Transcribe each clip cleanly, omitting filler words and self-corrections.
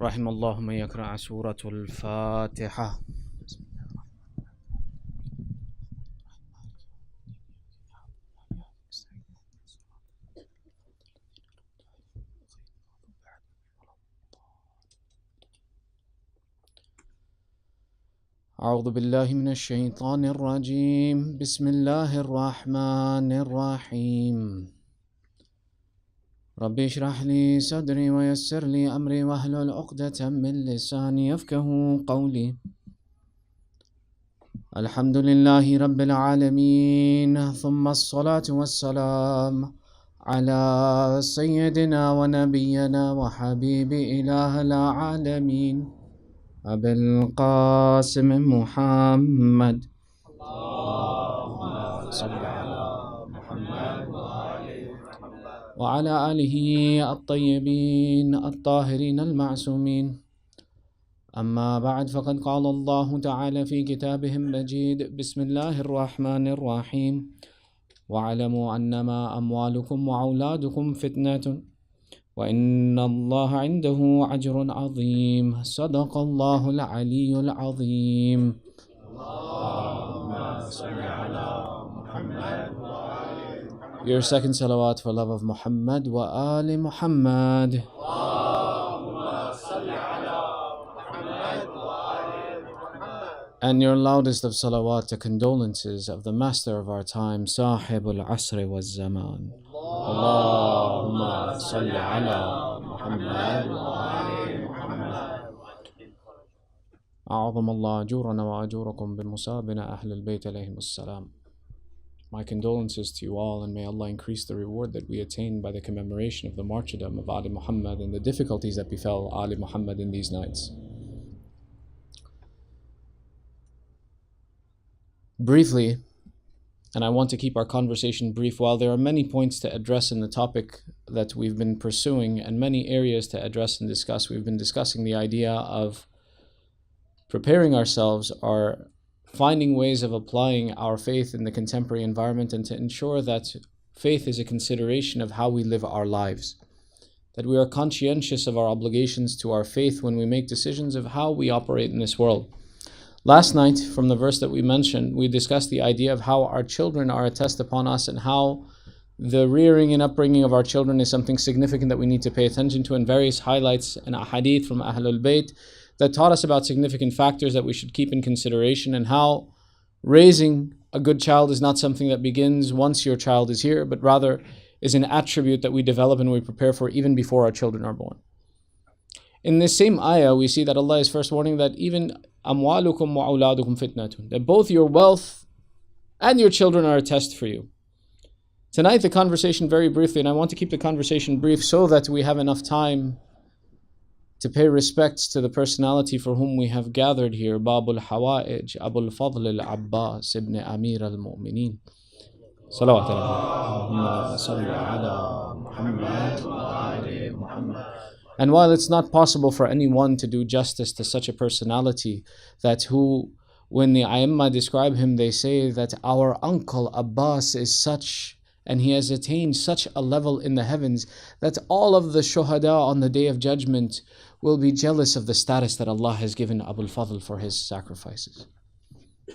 رحم الله من يقرأ سورة الفاتحة. أعوذ بالله من الشيطان الرجيم. بسم الله الرحمن الرحيم. ربي اشرح لي صدري ويسر لي أمري واحلل عقدة من لساني يفقه قولي. الحمد لله رب العالمين، ثم الصلاة والسلام على سيدنا ونبينا وحبيب إله العالمين أبي القاسم محمد. اللهم صل على محمد وعلى آله الطيبين الطاهرين المعصومين. أما بعد، فقد قال الله تعالى في كتابه المجيد: بسم الله الرحمن الرحيم. واعلموا أنما أموالكم وأولادكم فتنة وإن الله عنده أجر عظيم. صدق الله العلي العظيم. اللهم صل على محمد. Your second salawat for love of Muhammad wa Ali Muhammad. And your loudest of salawat to condolences of the master of our time, Sahib al-Asr wa Zaman. Allahumma salli ala Muhammad wa Ali Muhammad. أعظم الله أجورنا وأجوركم بمصابنا أهل البيت عليهم السلام. My condolences to you all, and may Allah increase the reward that we attain by the commemoration of the martyrdom of Ali Muhammad and the difficulties that befell Ali Muhammad in these nights. Briefly, and I want to keep our conversation brief, while there are many points to address in the topic that we've been pursuing and many areas to address and discuss, we've been discussing the idea of preparing ourselves, or finding ways of applying our faith in the contemporary environment, and to ensure that faith is a consideration of how we live our lives, that we are conscientious of our obligations to our faith when we make decisions of how we operate in this world. Last night, from the verse that we mentioned, we discussed the idea of how our children are a test upon us, and how the rearing and upbringing of our children is something significant that we need to pay attention to, and various highlights and ahadith from Ahlul Bayt that taught us about significant factors that we should keep in consideration, and how raising a good child is not something that begins once your child is here, but rather is an attribute that we develop and we prepare for even before our children are born. In this same ayah, we see that Allah is first warning that even amwalukum wa awladukum fitnatun, that both your wealth and your children are a test for you. Tonight, the conversation very briefly, and I want to keep the conversation brief so that we have enough time to pay respects to the personality for whom we have gathered here, Babul Hawa'ij, Abul Fadl al-Abbas ibn Amir al-Mu'mineen. Salawat Allahumma salli ala Muhammad wa ali Muhammad. And while it's not possible for anyone to do justice to such a personality, when the A'immah describe him, they say that our uncle Abbas is such, and he has attained such a level in the heavens, that all of the shuhada on the Day of Judgment will be jealous of the status that Allah has given Abul Fadl for his sacrifices.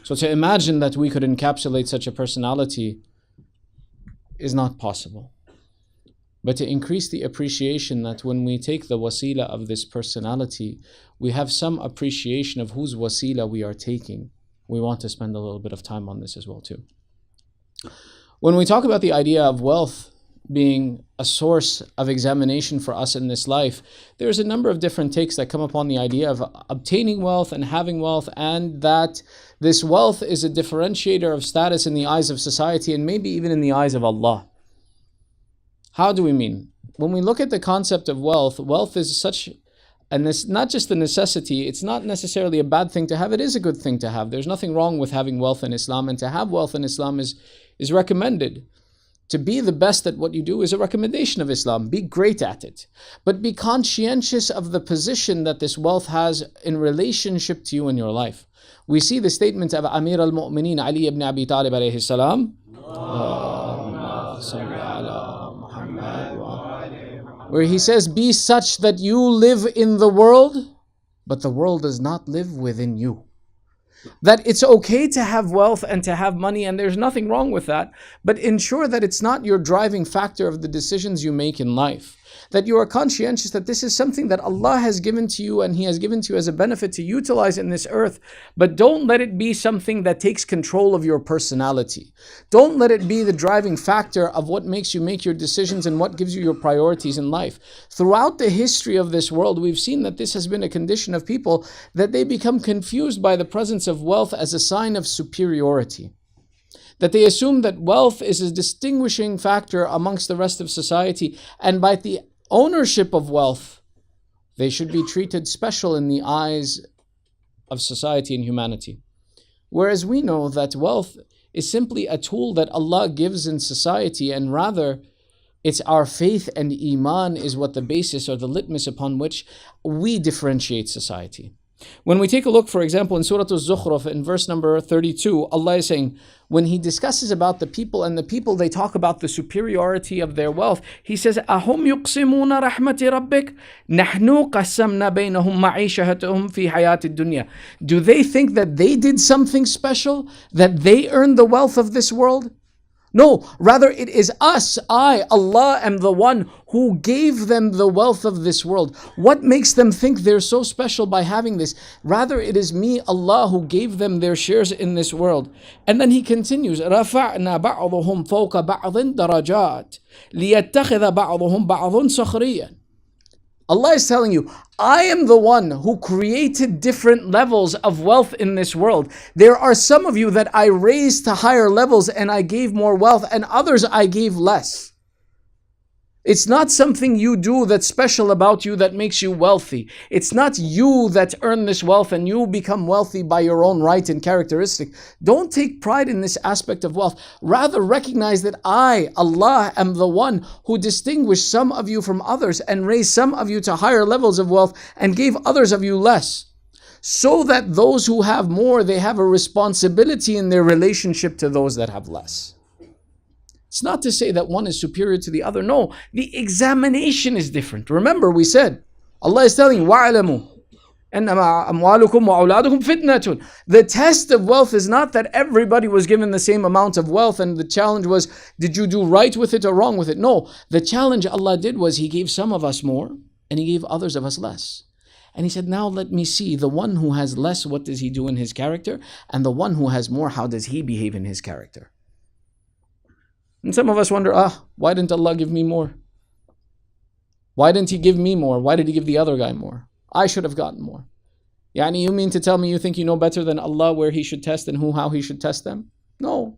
So to imagine that we could encapsulate such a personality is not possible. But to increase the appreciation that when we take the wasila of this personality, we have some appreciation of whose wasila we are taking. We want to spend a little bit of time on this as well too. When we talk about the idea of wealth being a source of examination for us in this life, there's a number of different takes that come upon the idea of obtaining wealth and having wealth, and that this wealth is a differentiator of status in the eyes of society and maybe even in the eyes of Allah. How do we mean? When we look at the concept of wealth, wealth is such, and this not just a necessity, it's not necessarily a bad thing to have, it is a good thing to have. There's nothing wrong with having wealth in Islam, and to have wealth in Islam is recommended. To be the best at what you do is a recommendation of Islam. Be great at it. But be conscientious of the position that this wealth has in relationship to you in your life. We see the statement of Amir al-Mu'mineen Ali ibn Abi Talib alayhi salam. where he says, be such that you live in the world, but the world does not live within you. That it's okay to have wealth and to have money, and there's nothing wrong with that, but ensure that it's not your driving factor of the decisions you make in life. That you are conscientious that this is something that Allah has given to you and He has given to you as a benefit to utilize in this earth, but don't let it be something that takes control of your personality. Don't let it be the driving factor of what makes you make your decisions and what gives you your priorities in life. Throughout the history of this world, we've seen that this has been a condition of people, that they become confused by the presence of wealth as a sign of superiority. That they assume that wealth is a distinguishing factor amongst the rest of society, and by the ownership of wealth, they should be treated special in the eyes of society and humanity. Whereas we know that wealth is simply a tool that Allah gives in society, and rather it's our faith and iman is what the basis or the litmus upon which we differentiate society. When we take a look, for example, in Surah Al-Zukhruf in verse number 32, Allah is saying, when He discusses about the people, and the people, they talk about the superiority of their wealth, He says, أَهُمْ يُقْسِمُونَ رَحْمَةِ رَبِّكَ نَحْنُ قَسَّمْنَا بَيْنَهُمْ مَعِيشَهَتَهُمْ فِي حَيَاةِ الدُّنْيَا. Do they think that they did something special? That they earned the wealth of this world? No, rather it is us, Allah am the one who gave them the wealth of this world. What makes them think they're so special by having this? Rather it is me, Allah, who gave them their shares in this world. And then He continues, رَفَعْنَا بَعْضُهُمْ فَوْقَ بَعْضٍ دَرَجَاتٍ لِيَتَّخِذَ بَعْضُهُمْ بَعْضٌ سَخْرِيًّا. Allah is telling you, I am the one who created different levels of wealth in this world. There are some of you that I raised to higher levels and I gave more wealth, and others I gave less. It's not something you do that's special about you that makes you wealthy. It's not you that earn this wealth and you become wealthy by your own right and characteristic. Don't take pride in this aspect of wealth. Rather recognize that I, Allah, am the one who distinguished some of you from others and raised some of you to higher levels of wealth and gave others of you less. So that those who have more, they have a responsibility in their relationship to those that have less. It's not to say that one is superior to the other. No, the examination is different. Remember, we said, Allah is telling you, وَعْلَمُوا أَنَّمَا أَمْوَالُكُمْ وَأَوْلَادُكُمْ فِتْنَةٌ. The test of wealth is not that everybody was given the same amount of wealth and the challenge was, did you do right with it or wrong with it? No, the challenge Allah did was He gave some of us more and He gave others of us less. And He said, now let me see, the one who has less, what does he do in his character? And the one who has more, how does he behave in his character? And some of us wonder, why didn't Allah give me more? Why didn't He give me more? Why did He give the other guy more? I should have gotten more. Yani, you mean to tell me you think you know better than Allah where He should test and how He should test them? No.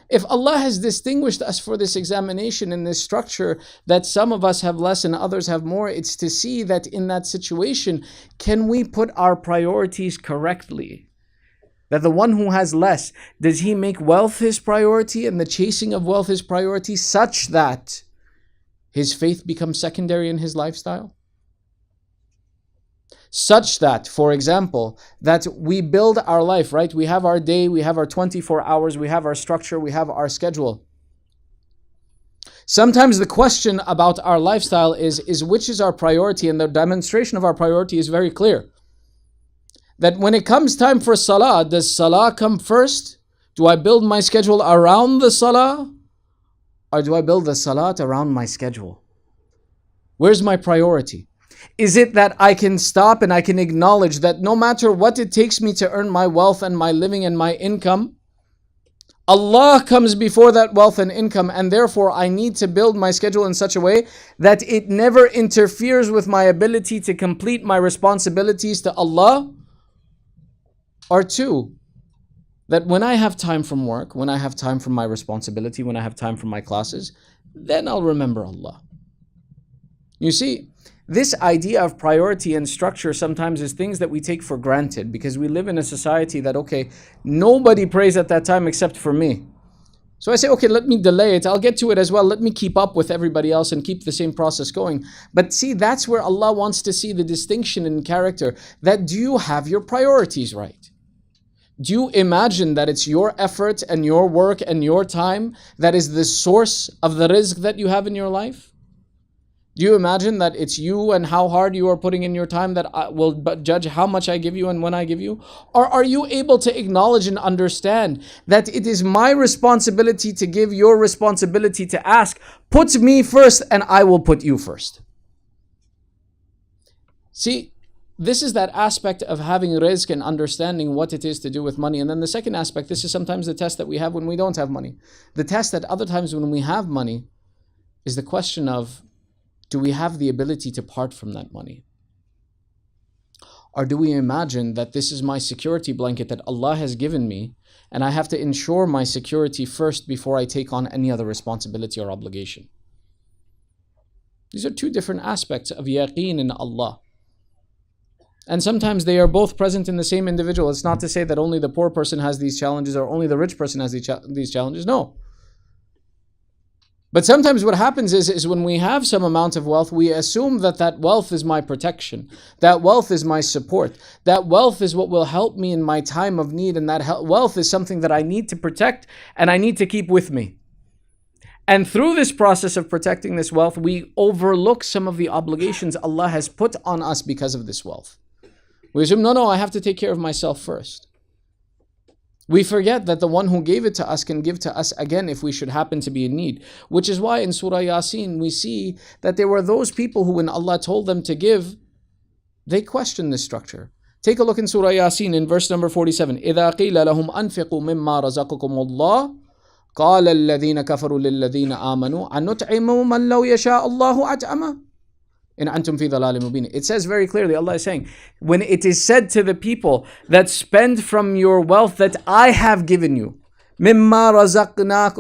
If Allah has distinguished us for this examination in this structure, that some of us have less and others have more, it's to see that in that situation, can we put our priorities correctly? That the one who has less, does he make wealth his priority and the chasing of wealth his priority, such that his faith becomes secondary in his lifestyle? Such that, for example, that we build our life, right? We have our day, we have our 24 hours, we have our structure, we have our schedule. Sometimes the question about our lifestyle is which is our priority, and the demonstration of our priority is very clear. That when it comes time for salah, does salah come first? Do I build my schedule around the salah? Or do I build the salat around my schedule? Where's my priority? Is it that I can stop and I can acknowledge that no matter what it takes me to earn my wealth and my living and my income, Allah comes before that wealth and income, and therefore I need to build my schedule in such a way that it never interferes with my ability to complete my responsibilities to Allah? Or two, that when I have time from work, when I have time from my responsibility, when I have time from my classes, then I'll remember Allah. You see, this idea of priority and structure sometimes is things that we take for granted because we live in a society that, okay, nobody prays at that time except for me. So I say, okay, let me delay it. I'll get to it as well. Let me keep up with everybody else and keep the same process going. But see, that's where Allah wants to see the distinction in character. That do you have your priorities right? Do you imagine that it's your effort and your work and your time that is the source of the rizq that you have in your life? Do you imagine that it's you and how hard you are putting in your time that will judge how much I give you and when I give you? Or are you able to acknowledge and understand that it is my responsibility to give, your responsibility to ask? Put me first and I will put you first. See, this is that aspect of having rizq and understanding what it is to do with money. And then the second aspect, this is sometimes the test that we have when we don't have money. The test that other times when we have money is the question of, do we have the ability to part from that money? Or do we imagine that this is my security blanket that Allah has given me and I have to ensure my security first before I take on any other responsibility or obligation? These are two different aspects of yaqeen in Allah. And sometimes they are both present in the same individual. It's not to say that only the poor person has these challenges or only the rich person has these challenges. No. But sometimes what happens is when we have some amount of wealth, we assume that that wealth is my protection. That wealth is my support. That wealth is what will help me in my time of need. And that wealth is something that I need to protect and I need to keep with me. And through this process of protecting this wealth, we overlook some of the obligations Allah has put on us because of this wealth. We assume, no, I have to take care of myself first. We forget that the one who gave it to us can give to us again if we should happen to be in need. Which is why in Surah Yasin we see that there were those people who, when Allah told them to give, they questioned this structure. Take a look in Surah Yasin in verse number 47. إِذَا قِيلَ لَهُمْ أَنْفِقُوا مِمَّا رَزَقَكُمُ اللَّهُ قَالَ الَّذِينَ كَفَرُوا لِلَّذِينَ آمَنُوا أَنُطْعِمُ مَنْ لَوْ يَشَاءَ اللَّهُ أَطْعَمَهُ إِنْ أَنْتُمْ فِي ضَلَالٍ مُبِينٍ. It says very clearly, Allah is saying, when it is said to the people that spend from your wealth that I have given you, مِمَّا رَزَقَكُمُ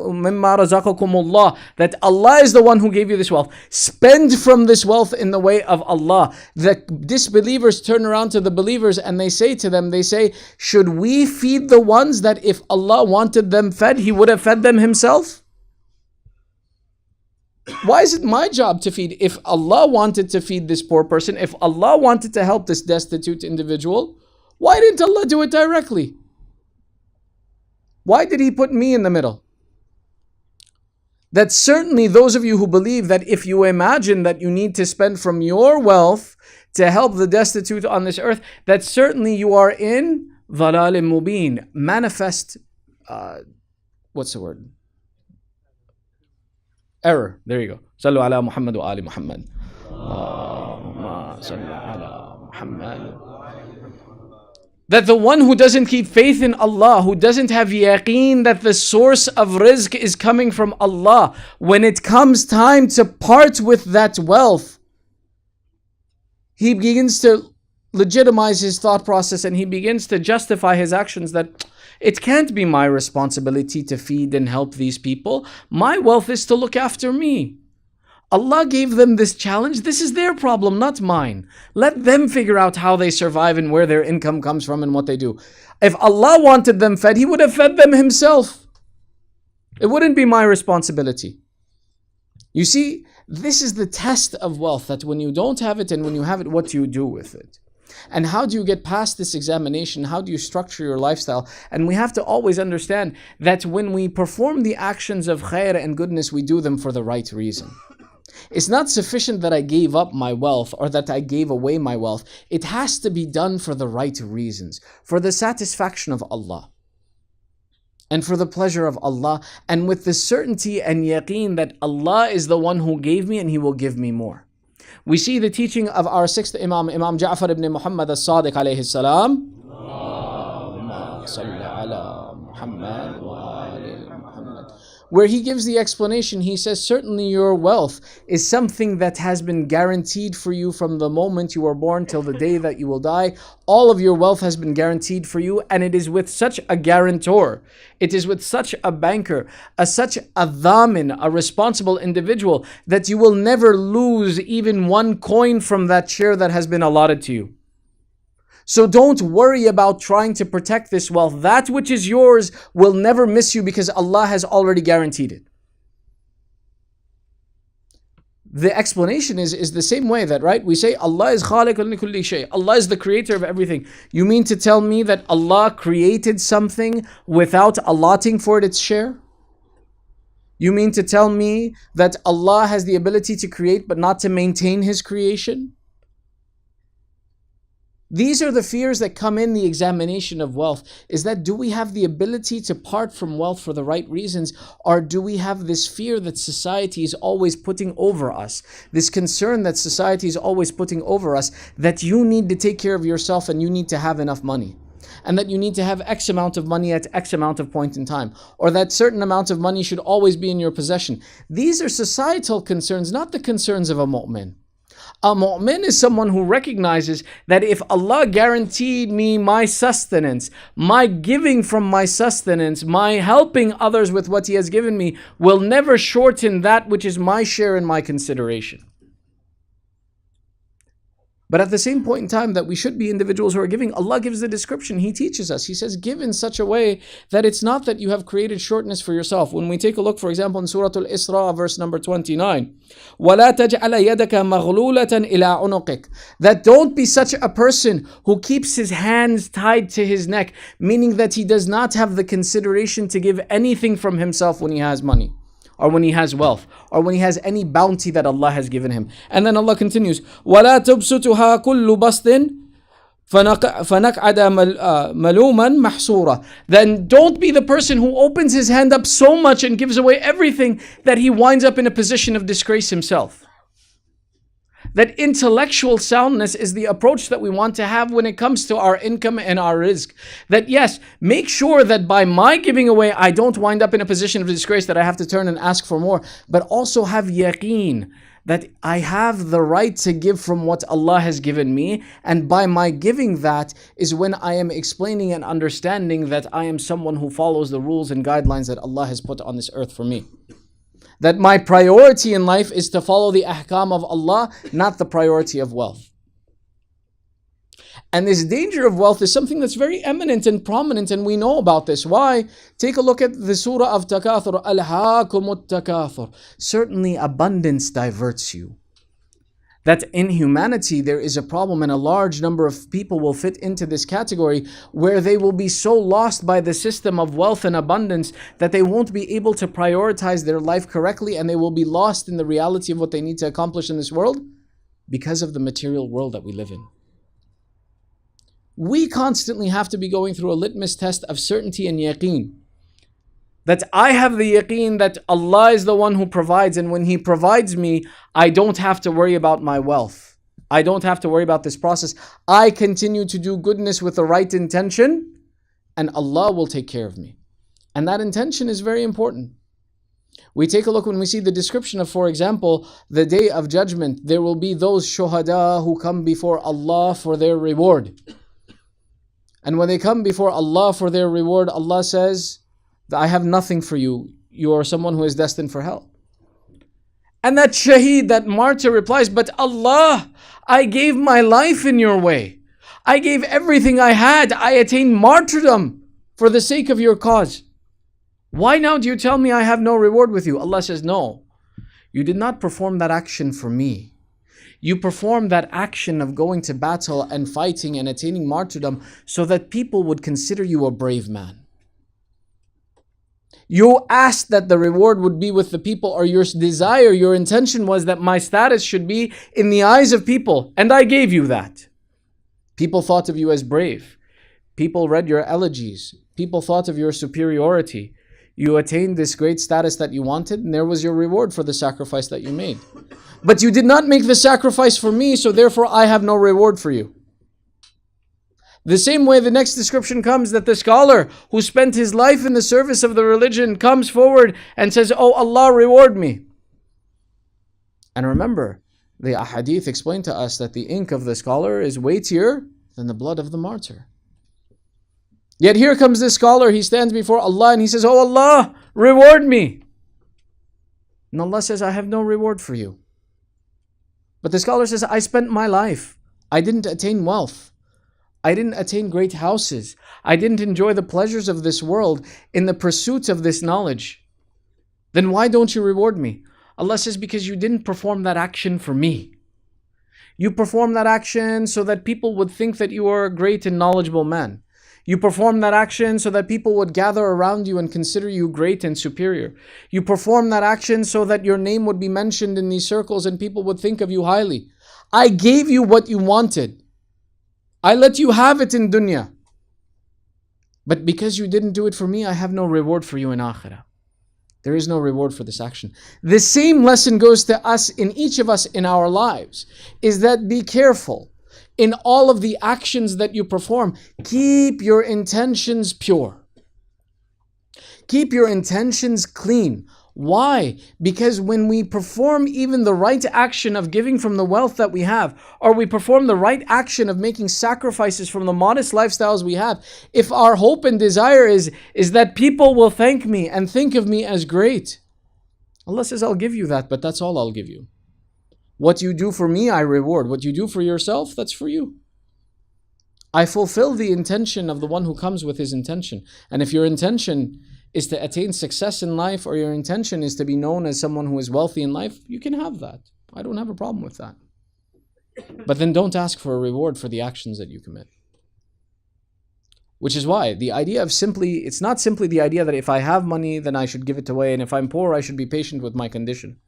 اللَّهُ, that Allah is the one who gave you this wealth. Spend from this wealth in the way of Allah. The disbelievers turn around to the believers and they say to them, should we feed the ones that if Allah wanted them fed, He would have fed them Himself? Why is it my job to feed? If Allah wanted to feed this poor person, if Allah wanted to help this destitute individual, why didn't Allah do it directly? Why did He put me in the middle? That certainly those of you who believe that if you imagine that you need to spend from your wealth to help the destitute on this earth, that certainly you are in ضلال مبين, manifest, what's the word? Error. There you go. Sallu ala Muhammad wa ali Muhammad. Allahumma salli ala Muhammad. That the one who doesn't keep faith in Allah, who doesn't have yaqeen that the source of rizq is coming from Allah, when it comes time to part with that wealth, he begins to legitimize his thought process and he begins to justify his actions that it can't be my responsibility to feed and help these people. My wealth is to look after me. Allah gave them this challenge. This is their problem, not mine. Let them figure out how they survive and where their income comes from and what they do. If Allah wanted them fed, He would have fed them Himself. It wouldn't be my responsibility. You see, this is the test of wealth, that when you don't have it and when you have it, what do you do with it? And how do you get past this examination? How do you structure your lifestyle? And we have to always understand that when we perform the actions of khair and goodness, we do them for the right reason. It's not sufficient that I gave up my wealth or that I gave away my wealth. It has to be done for the right reasons, for the satisfaction of Allah and for the pleasure of Allah, and with the certainty and yaqeen that Allah is the one who gave me and He will give me more. We see the teaching of our sixth Imam, Imam Ja'far ibn Muhammad as-Sadiq alayhi salam. Allahumma salli ala Muhammad wa ali Muhammad. Where he gives the explanation, he says, certainly your wealth is something that has been guaranteed for you from the moment you were born till the day that you will die. All of your wealth has been guaranteed for you, and it is with such a guarantor, it is with such a banker, such a dhamin, a responsible individual, that you will never lose even one coin from that share that has been allotted to you. So don't worry about trying to protect this wealth. That which is yours will never miss you because Allah has already guaranteed it. The explanation is the same way that, right? We say Allah is khaliqun li kulli shay. Allah is the creator of everything. You mean to tell me that Allah created something without allotting for it its share? You mean to tell me that Allah has the ability to create but not to maintain His creation? These are the fears that come in the examination of wealth. Is that, do we have the ability to part from wealth for the right reasons? Or do we have this fear that society is always putting over us? This concern that society is always putting over us, that you need to take care of yourself and you need to have enough money. And that you need to have X amount of money at X amount of point in time. Or that certain amount of money should always be in your possession. These are societal concerns, not the concerns of a mu'min. A mu'min is someone who recognizes that if Allah guaranteed me my sustenance, my giving from my sustenance, my helping others with what He has given me, will never shorten that which is my share and my consideration. But at the same point in time that we should be individuals who are giving, Allah gives the description. He teaches us. He says, give in such a way that it's not that you have created shortness for yourself. When we take a look, for example, in Surah Al-Isra, verse number 29, وَلَا تَجْعَلَ يَدَكَ مَغْلُولَةً إِلَىٰ عُنُقِكَ. That don't be such a person who keeps his hands tied to his neck, meaning that he does not have the consideration to give anything from himself when he has money, or when he has wealth, or when he has any bounty that Allah has given him. And then Allah continues, وَلَا تُبْسُتُهَا كُلُّ بَسْطٍ فَنَقْعَدَ مَلُومًا مَحْسُورًا. Then don't be the person who opens his hand up so much and gives away everything that he winds up in a position of disgrace himself. That intellectual soundness is the approach that we want to have when it comes to our income and our rizq. That yes, make sure that by my giving away, I don't wind up in a position of disgrace that I have to turn and ask for more, but also have yaqeen that I have the right to give from what Allah has given me, and by my giving that is when I am explaining and understanding that I am someone who follows the rules and guidelines that Allah has put on this earth for me. That my priority in life is to follow the ahkam of Allah, not the priority of wealth. And this danger of wealth is something that's very eminent and prominent, and we know about this. Why? Take a look at the surah of Takathur. Alhaakumut takathur. Certainly abundance diverts you. That in humanity there is a problem, and a large number of people will fit into this category where they will be so lost by the system of wealth and abundance that they won't be able to prioritize their life correctly, and they will be lost in the reality of what they need to accomplish in this world because of the material world that we live in. We constantly have to be going through a litmus test of certainty and yaqeen. That I have the yaqeen that Allah is the one who provides, and when He provides me, I don't have to worry about my wealth. I don't have to worry about this process. I continue to do goodness with the right intention, and Allah will take care of me. And that intention is very important. We take a look when we see the description of, for example, the day of judgment. There will be those shuhada who come before Allah for their reward. And when they come before Allah for their reward, Allah says, I have nothing for you. You are someone who is destined for hell. And that shaheed, that martyr replies, but Allah, I gave my life in your way. I gave everything I had. I attained martyrdom for the sake of your cause. Why now do you tell me I have no reward with you? Allah says, no, you did not perform that action for me. You performed that action of going to battle and fighting and attaining martyrdom so that people would consider you a brave man. You asked that the reward would be with the people, or your desire, your intention was that my status should be in the eyes of people, and I gave you that. People thought of you as brave. People read your elegies. People thought of your superiority. You attained this great status that you wanted, and there was your reward for the sacrifice that you made. But you did not make the sacrifice for me, so therefore I have no reward for you. The same way the next description comes, that the scholar who spent his life in the service of the religion comes forward and says, oh Allah, reward me. And remember, the ahadith explain to us that the ink of the scholar is weightier than the blood of the martyr. Yet here comes this scholar, he stands before Allah and he says, oh Allah, reward me. And Allah says, I have no reward for you. But the scholar says, I spent my life. I didn't attain wealth. I didn't attain great houses. I didn't enjoy the pleasures of this world in the pursuit of this knowledge. Then why don't you reward me? Allah says, because you didn't perform that action for me. You performed that action so that people would think that you are a great and knowledgeable man. You perform that action so that people would gather around you and consider you great and superior. You perform that action so that your name would be mentioned in these circles and people would think of you highly. I gave you what you wanted. I let you have it in dunya. But because you didn't do it for me, I have no reward for you in akhirah. There is no reward for this action. The same lesson goes to us, in each of us in our lives, is that be careful. In all of the actions that you perform, keep your intentions pure. Keep your intentions clean. Why? Because when we perform even the right action of giving from the wealth that we have, or we perform the right action of making sacrifices from the modest lifestyles we have, if our hope and desire is that people will thank me and think of me as great, Allah says, I'll give you that, but that's all I'll give you. What you do for me, I reward. What you do for yourself, that's for you. I fulfill the intention of the one who comes with his intention. And if your intention is to attain success in life, or your intention is to be known as someone who is wealthy in life, you can have that. I don't have a problem with that. But then don't ask for a reward for the actions that you commit. Which is why the idea of it's not simply the idea that if I have money, then I should give it away, and if I'm poor, I should be patient with my condition.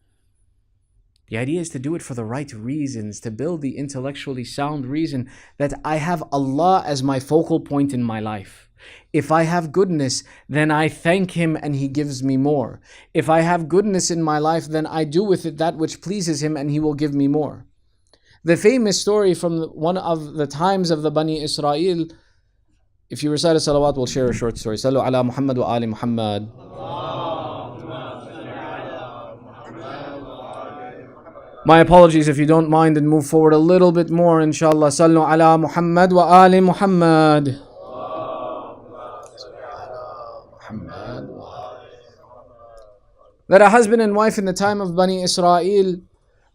The idea is to do it for the right reasons, to build the intellectually sound reason that I have Allah as my focal point in my life. If I have goodness, then I thank Him and He gives me more. If I have goodness in my life, then I do with it that which pleases Him and He will give me more. The famous story from one of the times of the Bani Israel, if you recite a salawat, we'll share a short story. Sallu ala Muhammad wa ali Muhammad. My apologies if you don't mind, and move forward a little bit more, inshallah. Sallu ala Muhammad wa ali Muhammad. That a husband and wife in the time of Bani Israel,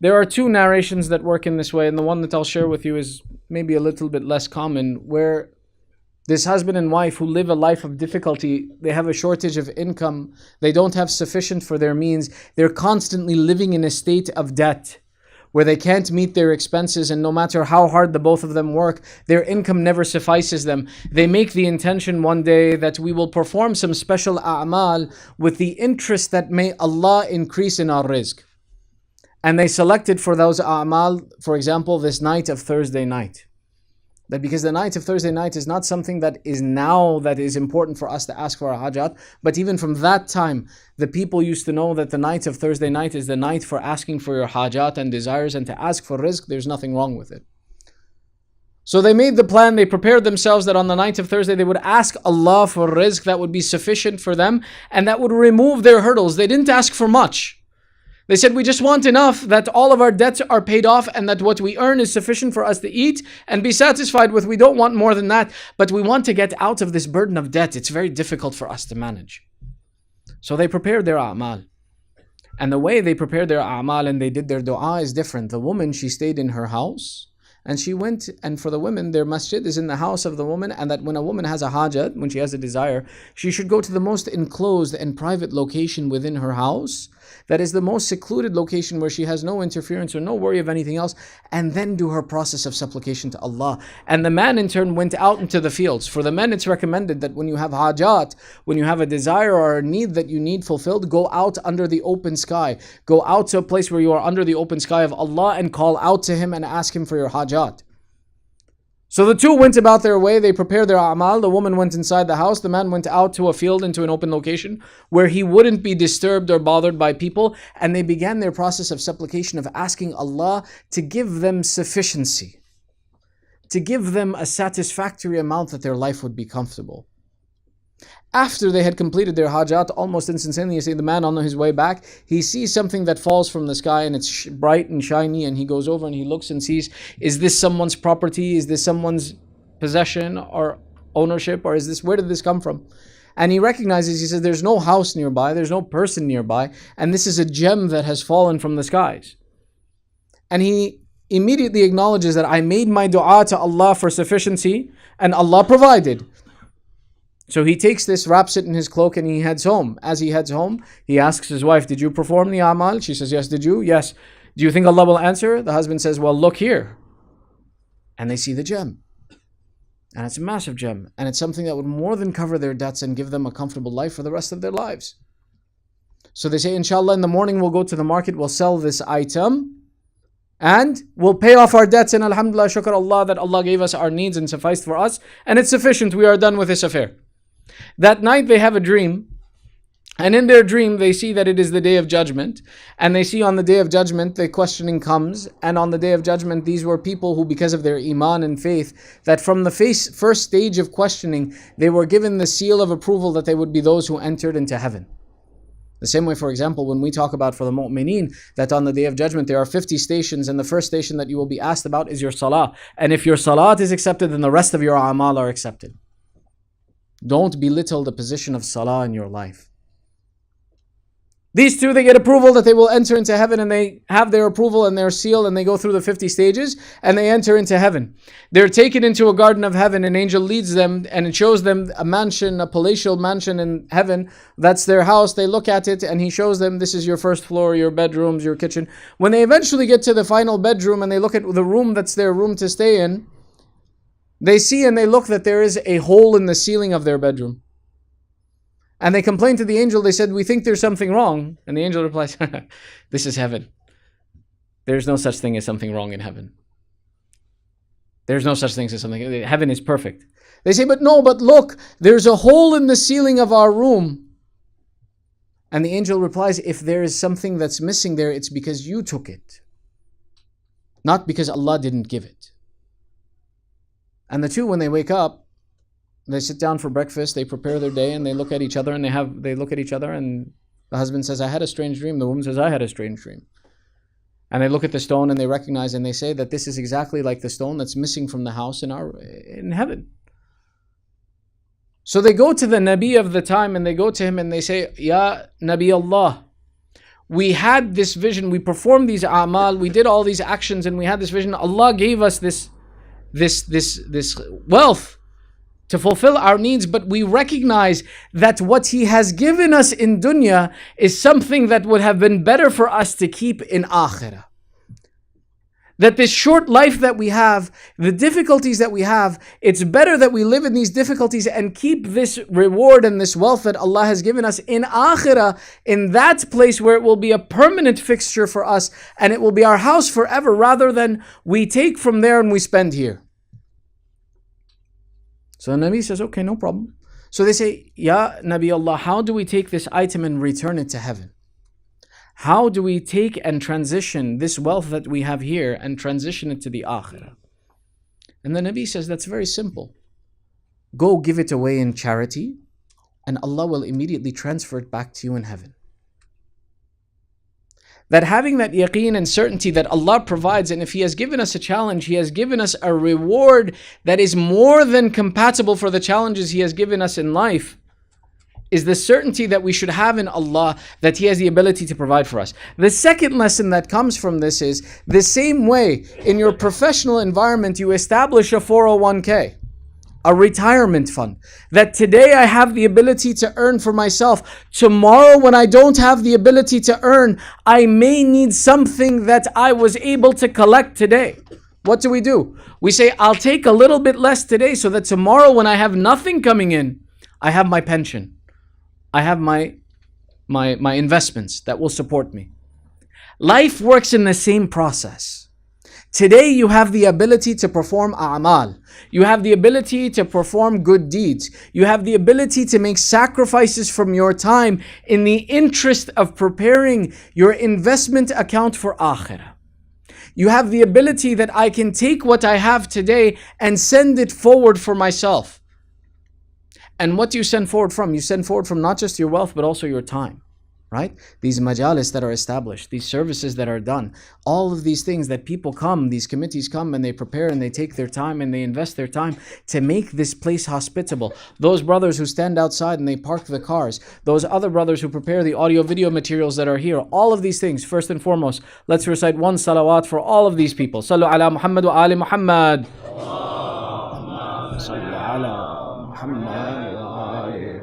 there are two narrations that work in this way, and the one that I'll share with you is maybe a little bit less common, where this husband and wife who live a life of difficulty, they have a shortage of income, they don't have sufficient for their means, they're constantly living in a state of debt, where they can't meet their expenses, and no matter how hard the both of them work, their income never suffices them. They make the intention one day that we will perform some special a'mal with the interest that may Allah increase in our rizq. And they selected for those a'mal, for example, this night of Thursday night. That because the night of Thursday night is not something that is now that is important for us to ask for our hajat, but even from that time, the people used to know that the night of Thursday night is the night for asking for your hajat and desires, and to ask for rizq, there's nothing wrong with it. So they made the plan, they prepared themselves that on the night of Thursday they would ask Allah for rizq that would be sufficient for them and that would remove their hurdles. They didn't ask for much. They said, we just want enough that all of our debts are paid off and that what we earn is sufficient for us to eat and be satisfied with. We don't want more than that, but we want to get out of this burden of debt. It's very difficult for us to manage. So they prepared their a'mal. And the way they prepared their a'mal and they did their dua is different. The woman, she stayed in her house and she went, and for the women, their masjid is in the house of the woman, and that when a woman has a hajat, when she has a desire, she should go to the most enclosed and private location within her house. That is the most secluded location where she has no interference or no worry of anything else, and then do her process of supplication to Allah. And the man in turn went out into the fields. For the men, it's recommended that when you have hajat, when you have a desire or a need that you need fulfilled, go out under the open sky. Go out to a place where you are under the open sky of Allah and call out to Him and ask Him for your hajat. So the two went about their way, they prepared their a'mal, the woman went inside the house, the man went out to a field, into an open location, where he wouldn't be disturbed or bothered by people, and they began their process of supplication of asking Allah to give them sufficiency, to give them a satisfactory amount that their life would be comfortable. After they had completed their hajat, almost instantaneously, the man on his way back, he sees something that falls from the sky and it's bright and shiny, and he goes over and he looks and sees, is this someone's property? Is this someone's possession or ownership? Or where did this come from? And he recognizes, he says, there's no house nearby, there's no person nearby, and this is a gem that has fallen from the skies. And he immediately acknowledges that I made my dua to Allah for sufficiency and Allah provided. So he takes this, wraps it in his cloak, and he heads home. As he heads home, he asks his wife, did you perform the amal? She says, yes. Did you? Yes. Do you think Allah will answer? The husband says, well, look here. And they see the gem. And it's a massive gem. And it's something that would more than cover their debts and give them a comfortable life for the rest of their lives. So they say, inshallah, in the morning we'll go to the market, we'll sell this item, and we'll pay off our debts. And alhamdulillah, shukr Allah, that Allah gave us our needs and sufficed for us. And it's sufficient. We are done with this affair. That night they have a dream. And in their dream, they see that it is the day of judgment. And they see on the day of judgment, the questioning comes. And on the day of judgment, these were people who, because of their iman and faith, that from the first stage of questioning, they were given the seal of approval that they would be those who entered into heaven. The same way, for example, when we talk about for the mu'mineen, that on the day of judgment, there are 50 stations. And the first station that you will be asked about is your salah. And if your salat is accepted, then the rest of your amal are accepted. Don't belittle the position of salah in your life. These two, they get approval that they will enter into heaven, and they have their approval and their seal, and they go through the 50 stages and they enter into heaven. They're taken into a garden of heaven. An angel leads them and it shows them a mansion, a palatial mansion in heaven. That's their house. They look at it and he shows them, this is your first floor, your bedrooms, your kitchen. When they eventually get to the final bedroom and they look at the room that's their room to stay in, they see and they look that there is a hole in the ceiling of their bedroom. And they complained to the angel. They said, we think there's something wrong. And the angel replies, this is heaven. There's no such thing as something wrong in heaven. There's no such thing as something. Heaven is perfect. They say, but look, there's a hole in the ceiling of our room. And the angel replies, if there is something that's missing there, it's because you took it. Not because Allah didn't give it. And the two, when they wake up, they sit down for breakfast, they prepare their day, and they look at each other, and they look at each other, and the husband says, I had a strange dream. The woman says, I had a strange dream. And they look at the stone and they recognize and they say that this is exactly like the stone that's missing from the house in heaven. So they go to the Nabi of the time and they go to him and they say, Ya Nabi Allah, we had this vision, we performed these a'mal, we did all these actions and we had this vision. Allah gave us this wealth to fulfill our needs, but we recognize that what He has given us in dunya is something that would have been better for us to keep in akhirah. That this short life that we have, the difficulties that we have, it's better that we live in these difficulties and keep this reward and this wealth that Allah has given us in akhirah, in that place where it will be a permanent fixture for us and it will be our house forever, rather than we take from there and we spend here. So the Nabi says, okay, no problem. So they say, Ya Nabi Allah, how do we take this item and return it to heaven? How do we take and transition this wealth that we have here and transition it to the akhirah? And the Nabi says, that's very simple. Go give it away in charity and Allah will immediately transfer it back to you in heaven. That having that yaqeen and certainty that Allah provides, and if He has given us a challenge, He has given us a reward that is more than compatible for the challenges He has given us in life, is the certainty that we should have in Allah, that He has the ability to provide for us. The second lesson that comes from this is, the same way in your professional environment you establish a 401k, a retirement fund, that today I have the ability to earn for myself. Tomorrow when I don't have the ability to earn, I may need something that I was able to collect today. What do? We say, I'll take a little bit less today so that tomorrow when I have nothing coming in, I have my pension. I have my investments that will support me. Life works in the same process. Today you have the ability to perform a'mal. You have the ability to perform good deeds. You have the ability to make sacrifices from your time in the interest of preparing your investment account for akhirah. You have the ability that I can take what I have today and send it forward for myself. And what do you send forward from? You send forward from not just your wealth, but also your time. Right? These majalis that are established, these services that are done, all of these things that people come, these committees come and they prepare and they take their time and they invest their time to make this place hospitable. Those brothers who stand outside and they park the cars, those other brothers who prepare the audio video materials that are here, all of these things, first and foremost, let's recite one salawat for all of these people. Sallu ala Muhammad wa ali Muhammad. Sallu ala Muhammad wa ali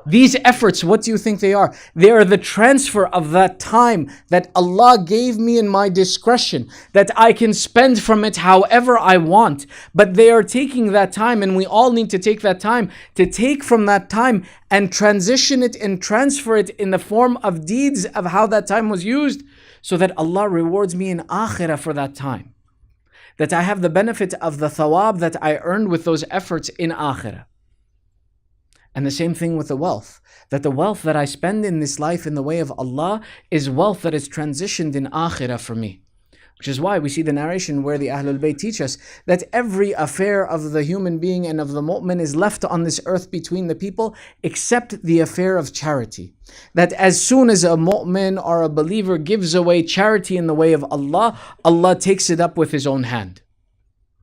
These efforts, what do you think they are? They are the transfer of that time that Allah gave me in my discretion, that I can spend from it however I want. But they are taking that time, and we all need to take that time, to take from that time and transition it and transfer it in the form of deeds of how that time was used, so that Allah rewards me in akhirah for that time. That I have the benefit of the thawab that I earned with those efforts in akhirah. And the same thing with the wealth. That the wealth that I spend in this life in the way of Allah is wealth that is transitioned in akhirah for me. Which is why we see the narration where the Ahlul Bayt teach us that every affair of the human being and of the mu'min is left on this earth between the people except the affair of charity. That as soon as a mu'min or a believer gives away charity in the way of Allah, Allah takes it up with His own hand.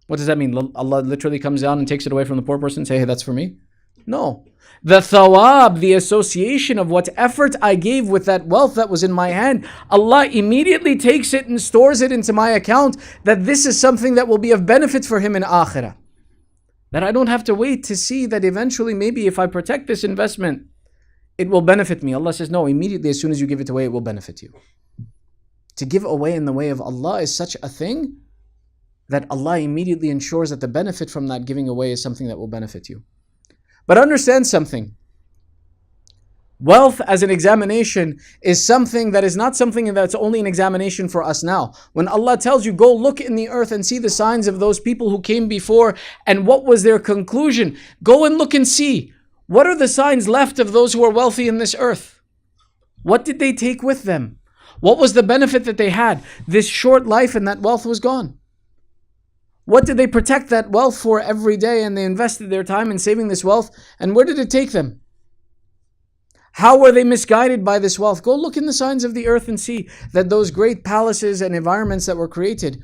What does that mean? Allah literally comes down and takes it away from the poor person and say, hey, that's for me? No. The thawab, the association of what effort I gave with that wealth that was in my hand, Allah immediately takes it and stores it into my account, that this is something that will be of benefit for him in akhirah. That I don't have to wait to see that eventually maybe if I protect this investment, it will benefit me. Allah says, no, immediately as soon as you give it away, it will benefit you. To give away in the way of Allah is such a thing that Allah immediately ensures that the benefit from that giving away is something that will benefit you. But understand something. Wealth as an examination is something that is not something that's only an examination for us now. When Allah tells you, go look in the earth and see the signs of those people who came before and what was their conclusion. Go and look and see. What are the signs left of those who are wealthy in this earth? What did they take with them? What was the benefit that they had? This short life and that wealth was gone. What did they protect that wealth for every day, and they invested their time in saving this wealth, and where did it take them? How were they misguided by this wealth? Go look in the signs of the earth and see that those great palaces and environments that were created,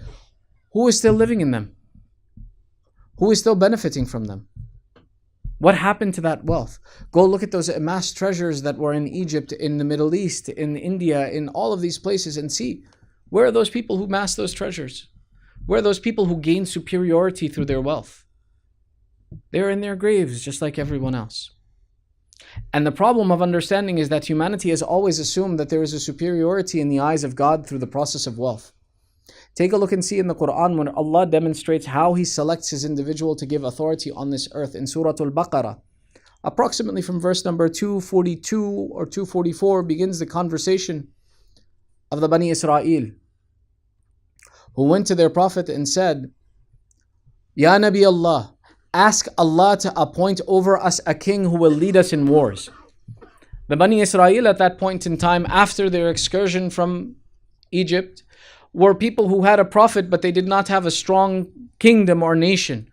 who is still living in them? Who is still benefiting from them? What happened to that wealth? Go look at those amassed treasures that were in Egypt, in the Middle East, in India, in all of these places, and see, where are those people who amassed those treasures? Where are those people who gained superiority through their wealth? They're in their graves just like everyone else. And the problem of understanding is that humanity has always assumed that there is a superiority in the eyes of God through the process of wealth. Take a look and see in the Quran when Allah demonstrates how He selects His individual to give authority on this earth in Surah Al-Baqarah. Approximately from verse number 242 or 244 begins the conversation of the Bani Israel, who went to their Prophet and said, Ya Nabi Allah, ask Allah to appoint over us a king who will lead us in wars. The Bani Israel at that point in time, after their excursion from Egypt, were people who had a prophet, but they did not have a strong kingdom or nation.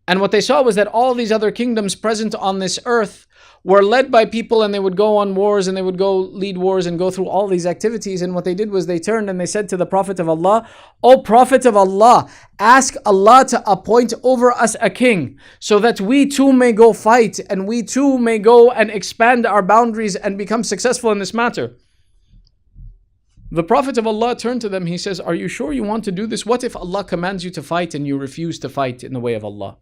And what they saw was that all these other kingdoms present on this earth were led by people, and they would go on wars and they would go lead wars and go through all these activities. And what they did was they turned and they said to the Prophet of Allah, O Prophet of Allah, ask Allah to appoint over us a king so that we too may go fight and we too may go and expand our boundaries and become successful in this matter. The Prophet of Allah turned to them. He says, are you sure you want to do this? What if Allah commands you to fight and you refuse to fight in the way of Allah?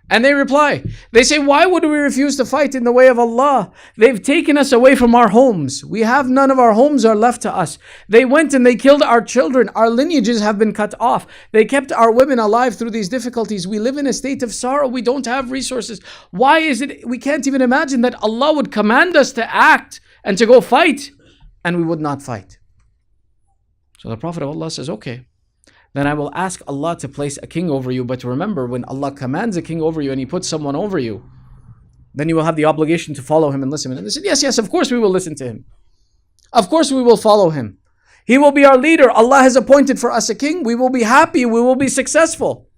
And they reply, they say, why would we refuse to fight in the way of Allah? They've taken us away from our homes. We have none of our homes are left to us. They went and they killed our children. Our lineages have been cut off. They kept our women alive through these difficulties. We live in a state of sorrow. We don't have resources. Why is it we can't even imagine that Allah would command us to act and to go fight, and we would not fight? So the Prophet of Allah says, okay, then I will ask Allah to place a king over you. But remember, when Allah commands a king over you and He puts someone over you, then you will have the obligation to follow him and listen. And they said, yes, of course we will listen to him. Of course we will follow him. He will be our leader. Allah has appointed for us a king. We will be happy. We will be successful.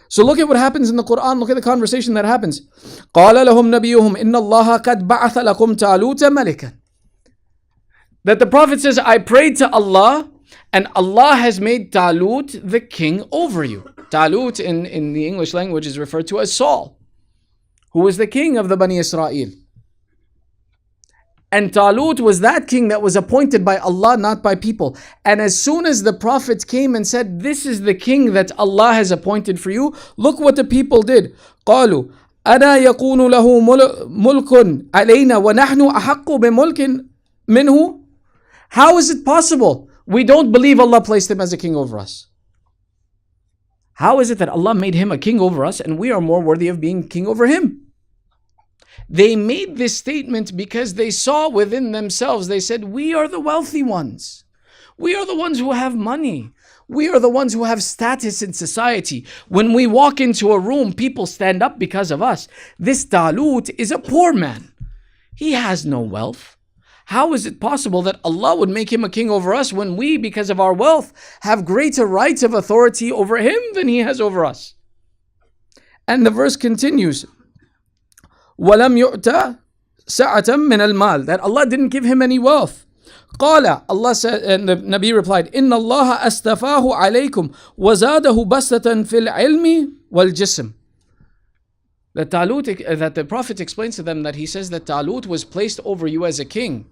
So look at what happens in the Quran. Look at the conversation that happens. قَالَ لَهُمْ نَبِيُّهُمْ إِنَّ اللَّهَ قَدْ بَعَثَ لَكُمْ تَعْلُوتَ مَلِكًا. That the Prophet says, I prayed to Allah, and Allah has made Talut the king over you. Talut in the English language is referred to as Saul, who was the king of the Bani Israel. And Talut was that king that was appointed by Allah, not by people. And as soon as the Prophet came and said, this is the king that Allah has appointed for you, look what the people did. قالوا أَنَا يَكُونُ لَهُ مُلْكٌ عَلَيْنَا وَنَحْنُ أَحَقُّ بِمُلْكٍ مِنْهُ. How is it possible? We don't believe Allah placed him as a king over us. How is it that Allah made him a king over us and we are more worthy of being king over him? They made this statement because they saw within themselves, they said, we are the wealthy ones. We are the ones who have money. We are the ones who have status in society. When we walk into a room, people stand up because of us. This Talut is a poor man. He has no wealth. How is it possible that Allah would make him a king over us when we, because of our wealth, have greater rights of authority over him than he has over us? And the verse continues, وَلَمْ يُؤْتَ سَعَةً مِنَ الْمَالِ, that Allah didn't give him any wealth. قال, Allah said, and the Nabi replied, إِنَّ اللَّهَ أَسْتَفَاهُ عَلَيْكُمْ وَزَادَهُ بَسْطَةً فِي الْعِلْمِ وَالْجِسْمِ. That the Prophet explains to them that he says that Talut was placed over you as a king,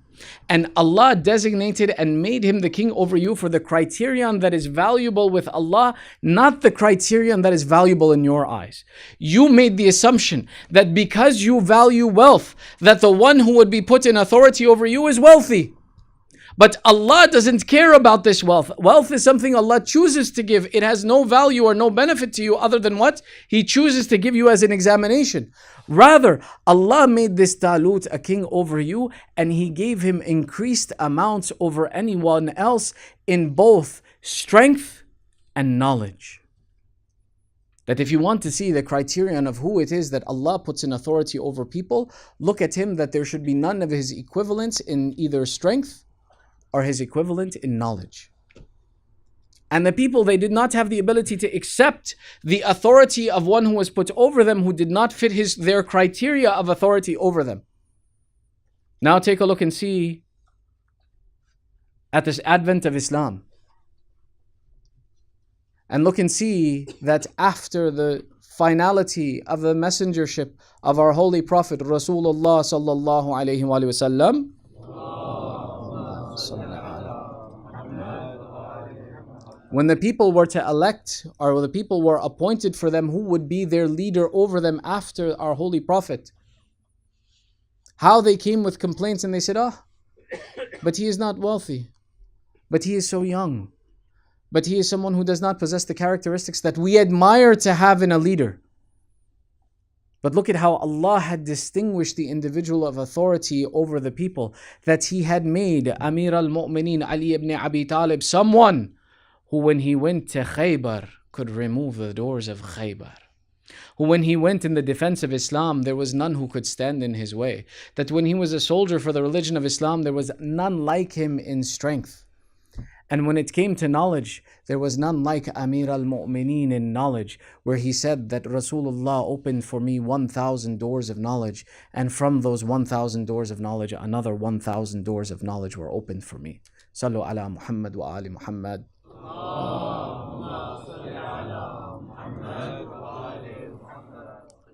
and Allah designated and made him the king over you for the criterion that is valuable with Allah, not the criterion that is valuable in your eyes. You made the assumption that because you value wealth, that the one who would be put in authority over you is wealthy. But Allah doesn't care about this wealth. Wealth is something Allah chooses to give. It has no value or no benefit to you other than what He chooses to give you as an examination. Rather, Allah made this Talut a king over you, and He gave him increased amounts over anyone else in both strength and knowledge. That if you want to see the criterion of who it is that Allah puts in authority over people, look at him, that there should be none of his equivalents in either strength or his equivalent in knowledge. And the people, they did not have the ability to accept the authority of one who was put over them, who did not fit their criteria of authority over them. Now take a look and see at this advent of Islam. And look and see that after the finality of the messengership of our holy Prophet Rasulullah sallallahu alayhi wa sallam, when the people were to elect, or the people were appointed for them who would be their leader over them after our holy Prophet, how they came with complaints and they said, but he is not wealthy, but he is so young, but he is someone who does not possess the characteristics that we admire to have in a leader. But look at how Allah had distinguished the individual of authority over the people, that He had made Amir al-Mu'mineen Ali ibn Abi Talib someone who, when he went to Khaybar, could remove the doors of Khaybar. Who, when he went in the defense of Islam, there was none who could stand in his way. That when he was a soldier for the religion of Islam, there was none like him in strength. And when it came to knowledge, there was none like Amir al-Mu'mineen in knowledge, where he said that Rasulullah opened for me 1,000 doors of knowledge, and from those 1,000 doors of knowledge, another 1,000 doors of knowledge were opened for me. Sallu ala Muhammad wa ali Muhammad.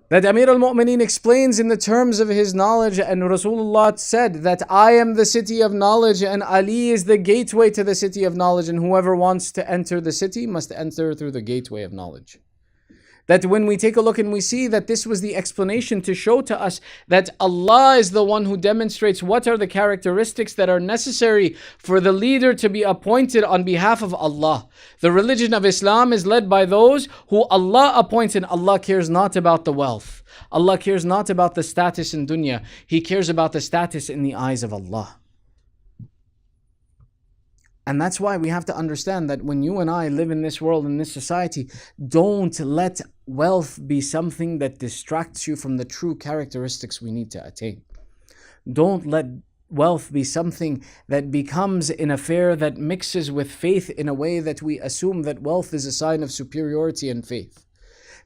That Amir al-Mu'mineen explains in the terms of his knowledge, and Rasulullah said that I am the city of knowledge and Ali is the gateway to the city of knowledge, and whoever wants to enter the city must enter through the gateway of knowledge. That when we take a look and we see that this was the explanation to show to us that Allah is the one who demonstrates what are the characteristics that are necessary for the leader to be appointed on behalf of Allah. The religion of Islam is led by those who Allah appoints, and Allah cares not about the wealth. Allah cares not about the status in dunya. He cares about the status in the eyes of Allah. And that's why we have to understand that when you and I live in this world, in this society, don't let wealth be something that distracts you from the true characteristics we need to attain. Don't let wealth be something that becomes an affair that mixes with faith in a way that we assume that wealth is a sign of superiority and faith.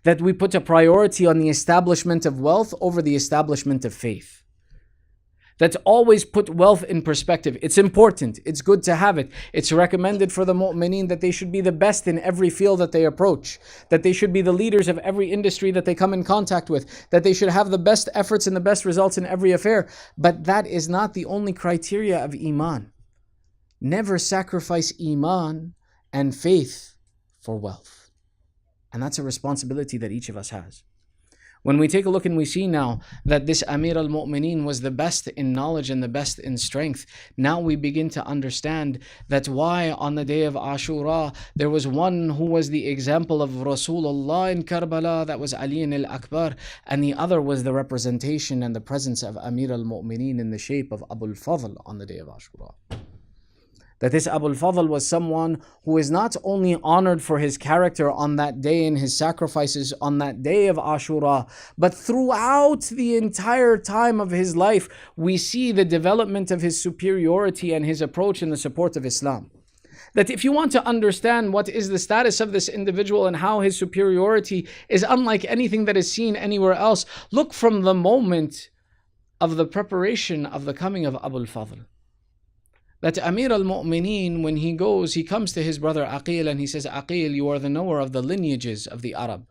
That we put a priority on the establishment of wealth over the establishment of faith. That's always put wealth in perspective. It's important. It's good to have it. It's recommended for the mu'mineen that they should be the best in every field that they approach. That they should be the leaders of every industry that they come in contact with. That they should have the best efforts and the best results in every affair. But that is not the only criteria of Iman. Never sacrifice Iman and faith for wealth. And that's a responsibility that each of us has. When we take a look and we see now that this Amir al-Mu'mineen was the best in knowledge and the best in strength, now we begin to understand that why on the day of Ashura there was one who was the example of Rasulullah in Karbala, that was Ali al-Akbar, and the other was the representation and the presence of Amir al-Mu'mineen in the shape of Abu al-Fadl on the day of Ashura. That this Abu al-Fadl was someone who is not only honored for his character on that day and his sacrifices on that day of Ashura, but throughout the entire time of his life, we see the development of his superiority and his approach in the support of Islam. That if you want to understand what is the status of this individual and how his superiority is unlike anything that is seen anywhere else, look from the moment of the preparation of the coming of Abu al-Fadl. That Amir al-Mu'mineen, when he comes to his brother Aqil and he says, Aqil, you are the knower of the lineages of the Arab.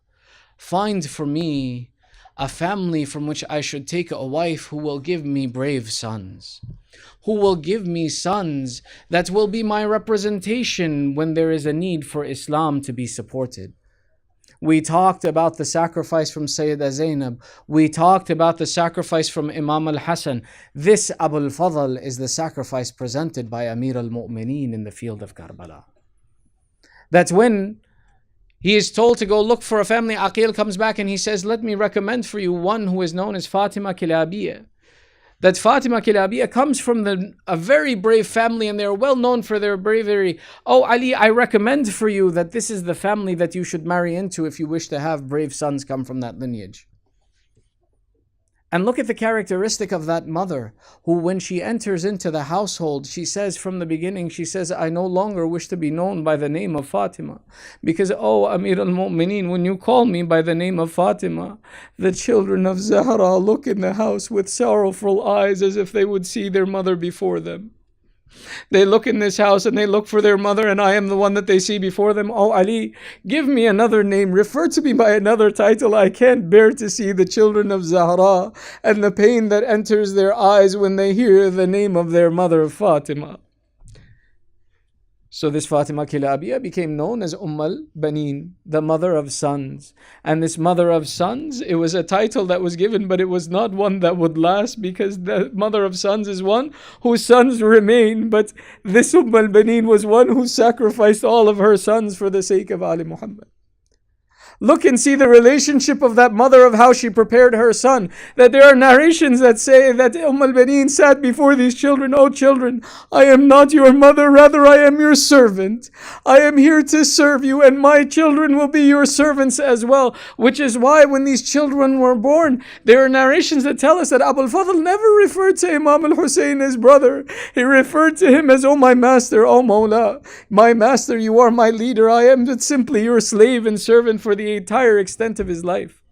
Find for me a family from which I should take a wife who will give me brave sons. Who will give me sons that will be my representation when there is a need for Islam to be supported. We talked about the sacrifice from Sayyidah Zainab. We talked about the sacrifice from Imam al-Hasan. This Abu al-Fadl is the sacrifice presented by Amir al-Mu'mineen in the field of Karbala. That's when he is told to go look for a family. Aqil comes back and he says, let me recommend for you one who is known as Fatima Kilabiyya. That Fatima Kilabiyya comes from a very brave family and they're well known for their bravery. Oh Ali, I recommend for you that this is the family that you should marry into if you wish to have brave sons come from that lineage. And look at the characteristic of that mother who, when she enters into the household, she says from the beginning, she says, I no longer wish to be known by the name of Fatima. Because, oh Amir al-Mu'mineen, when you call me by the name of Fatima, the children of Zahra look in the house with sorrowful eyes as if they would see their mother before them. They look in this house and they look for their mother, and I am the one that they see before them. Oh Ali, give me another name, refer to me by another title. I can't bear to see the children of Zahra and the pain that enters their eyes when they hear the name of their mother Fatima. So this Fatima Kilabiyya became known as al-Banin, the mother of sons. And this mother of sons, it was a title that was given, but it was not one that would last, because the mother of sons is one whose sons remain. But this al-Banin was one who sacrificed all of her sons for the sake of Ali Muhammad. Look and see the relationship of that mother, of how she prepared her son. That there are narrations that say that al-Banin sat before these children, oh children, I am not your mother, rather I am your servant. I am here to serve you, and my children will be your servants as well. Which is why when these children were born, there are narrations that tell us that Abu al-Fadl never referred to Imam al-Husayn as brother. He referred to him as, oh my master, oh Mawla, my master, you are my leader. I am but simply your slave and servant for the entire extent of his life.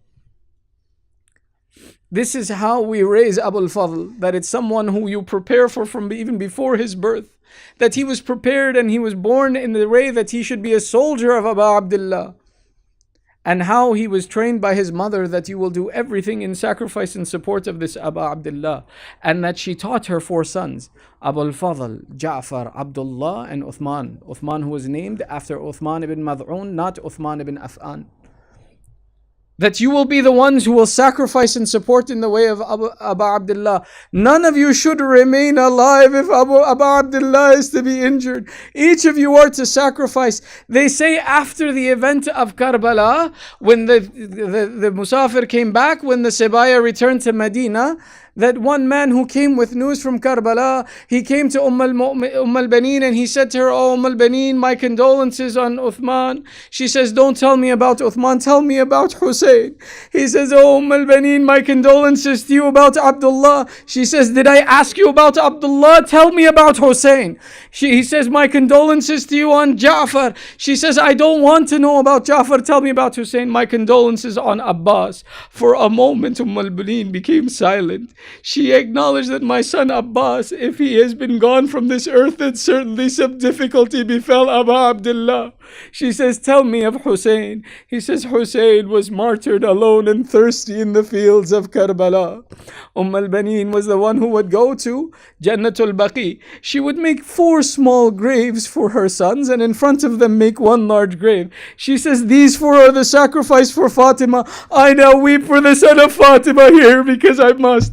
This is how we raise Abu al-Fadl, that it's someone who you prepare for from even before his birth, that he was prepared and he was born in the way that he should be a soldier of Abu Abdullah, and how he was trained by his mother that you will do everything in sacrifice in support of this Abu Abdullah, and that she taught her 4 sons, Abu al-Fadl, Ja'far, Abdullah and Uthman. Uthman, who was named after Uthman ibn Mad'un, not Uthman ibn Affan. That you will be the ones who will sacrifice and support in the way of Abu Abdullah. None of you should remain alive if Abu Abdullah is to be injured. Each of you are to sacrifice. They say after the event of Karbala, when the Musafir came back, when the Sabaya returned to Medina, that one man who came with news from Karbala, he came to al-Banin and he said to her, oh al-Banin, my condolences on Uthman. She says, don't tell me about Uthman, tell me about Hussein. He says, oh al-Banin, my condolences to you about Abdullah. She says, did I ask you about Abdullah? Tell me about Hussein. He says, my condolences to you on Ja'far. She says, I don't want to know about Ja'far, tell me about Hussein. My condolences on Abbas. For a moment al-Banin became silent. She acknowledged that my son Abbas, if he has been gone from this earth, then certainly some difficulty befell Abu Abdullah. She says, tell me of Hussein. He says, Hussein was martyred alone and thirsty in the fields of Karbala. al-Banin was the one who would go to Jannatul Baqi. She would make 4 small graves for her sons and in front of them make 1 large grave. She says, these 4 are the sacrifice for Fatima. I now weep for the son of Fatima here because I must.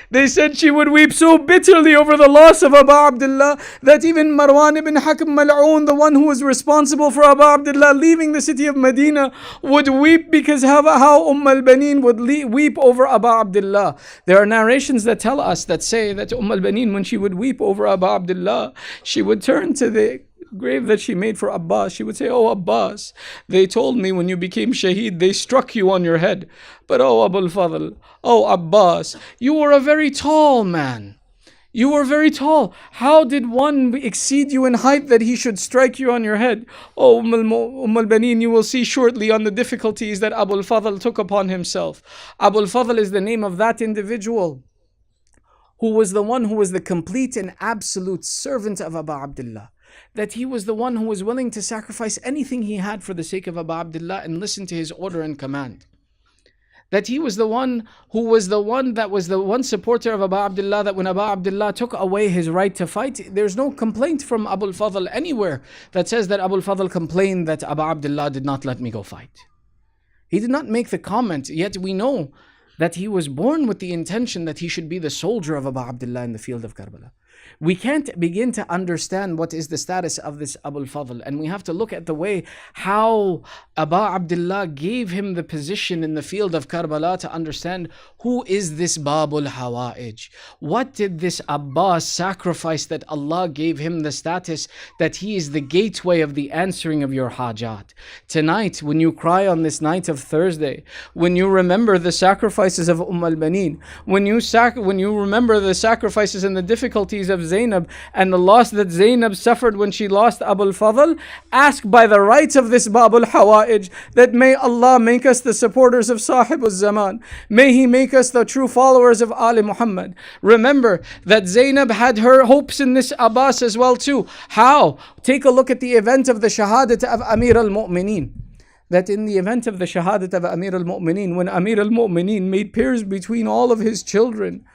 They said she would weep so bitterly over the loss of Abu Abdullah that even Marwan ibn Hakam Mal'oon, the one who was responsible for Abu Abdullah leaving the city of Medina, would weep because how al-Banin would weep over Abu Abdullah. There are narrations that tell us, that say that al-Banin, when she would weep over Abu Abdullah, she would turn to the grave that she made for Abbas. She would say, oh Abbas, they told me when you became Shaheed, they struck you on your head. But oh Abul Fadl, oh Abbas, you were a very tall man. You were very tall. How did one exceed you in height that he should strike you on your head? Oh al-Banin, you will see shortly on the difficulties that Abul Fadl took upon himself. Abul Fadl is the name of that individual who was the one who was the complete and absolute servant of Abu Abdullah. That he was the one who was willing to sacrifice anything he had for the sake of Abu Abdullah and listen to his order and command. That he was the one who was the one supporter of Abu Abdullah, that when Abu Abdullah took away his right to fight, there's no complaint from Abu al-Fadl anywhere that says that Abu al-Fadl complained that Abu Abdullah did not let me go fight. He did not make the comment, yet we know that he was born with the intention that he should be the soldier of Abu Abdullah in the field of Karbala. We can't begin to understand what is the status of this Abu al-Fadl, and we have to look at the way how Abu Abdullah gave him the position in the field of Karbala to understand who is this Babul Hawa'ij. What did this Abbas sacrifice that Allah gave him the status that he is the gateway of the answering of your hajat. Tonight, when you cry on this night of Thursday, when you remember the sacrifices of al-Banin, when you remember the sacrifices and the difficulties of Zainab and the loss that Zainab suffered when she lost Abu al-Fadl, ask by the rights of this Babul Hawa'ij that may Allah make us the supporters of Sahibul Zaman. May He make us the true followers of Ali Muhammad. Remember that Zainab had her hopes in this Abbas as well too. How? Take a look at the event of the Shahadat of Amir al-Mu'mineen. That in the event of the Shahadat of Amir al-Mu'mineen, when Amir al-Mu'mineen made pairs between all of his children,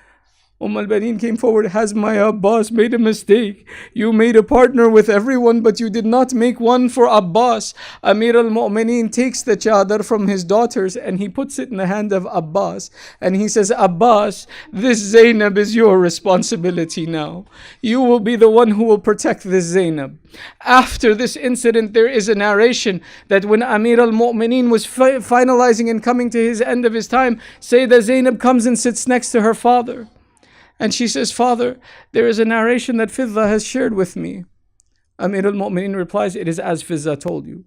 al-Banin came forward, has my Abbas made a mistake? You made a partner with everyone, but you did not make one for Abbas. Amir al-Mu'mineen takes the chadar from his daughters and he puts it in the hand of Abbas. And he says, Abbas, this Zainab is your responsibility now. You will be the one who will protect this Zainab. After this incident, there is a narration that when Amir al-Mu'mineen was finalizing and coming to his end of his time, Sayyidah Zainab comes and sits next to her father. And she says, Father, there is a narration that Fidda has shared with me. Amir al-Mu'mineen replies, it is as Fidda told you.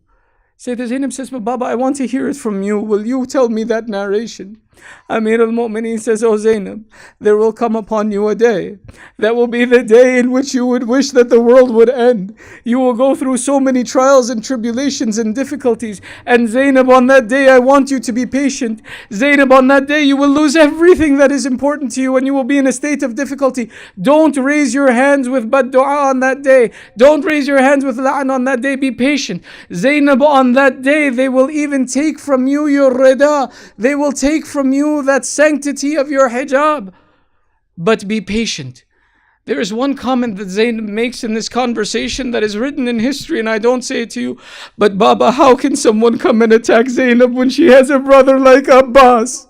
Sayyidah Zainab says, but Baba, I want to hear it from you. Will you tell me that narration? Amir al-Mu'mineen says, oh Zainab, there will come upon you a day. That will be the day in which you would wish that the world would end. You will go through so many trials and tribulations and difficulties. And Zainab, on that day, I want you to be patient. Zainab, on that day, you will lose everything that is important to you and you will be in a state of difficulty. Don't raise your hands with bad dua on that day. Don't raise your hands with la'an on that day. Be patient. Zainab, on that day, they will even take from you your rida. They will take from you that sanctity of your hijab. But be patient. There is one comment that Zainab makes in this conversation that is written in history, and I don't say it to you, but Baba, how can someone come and attack Zainab when she has a brother like Abbas?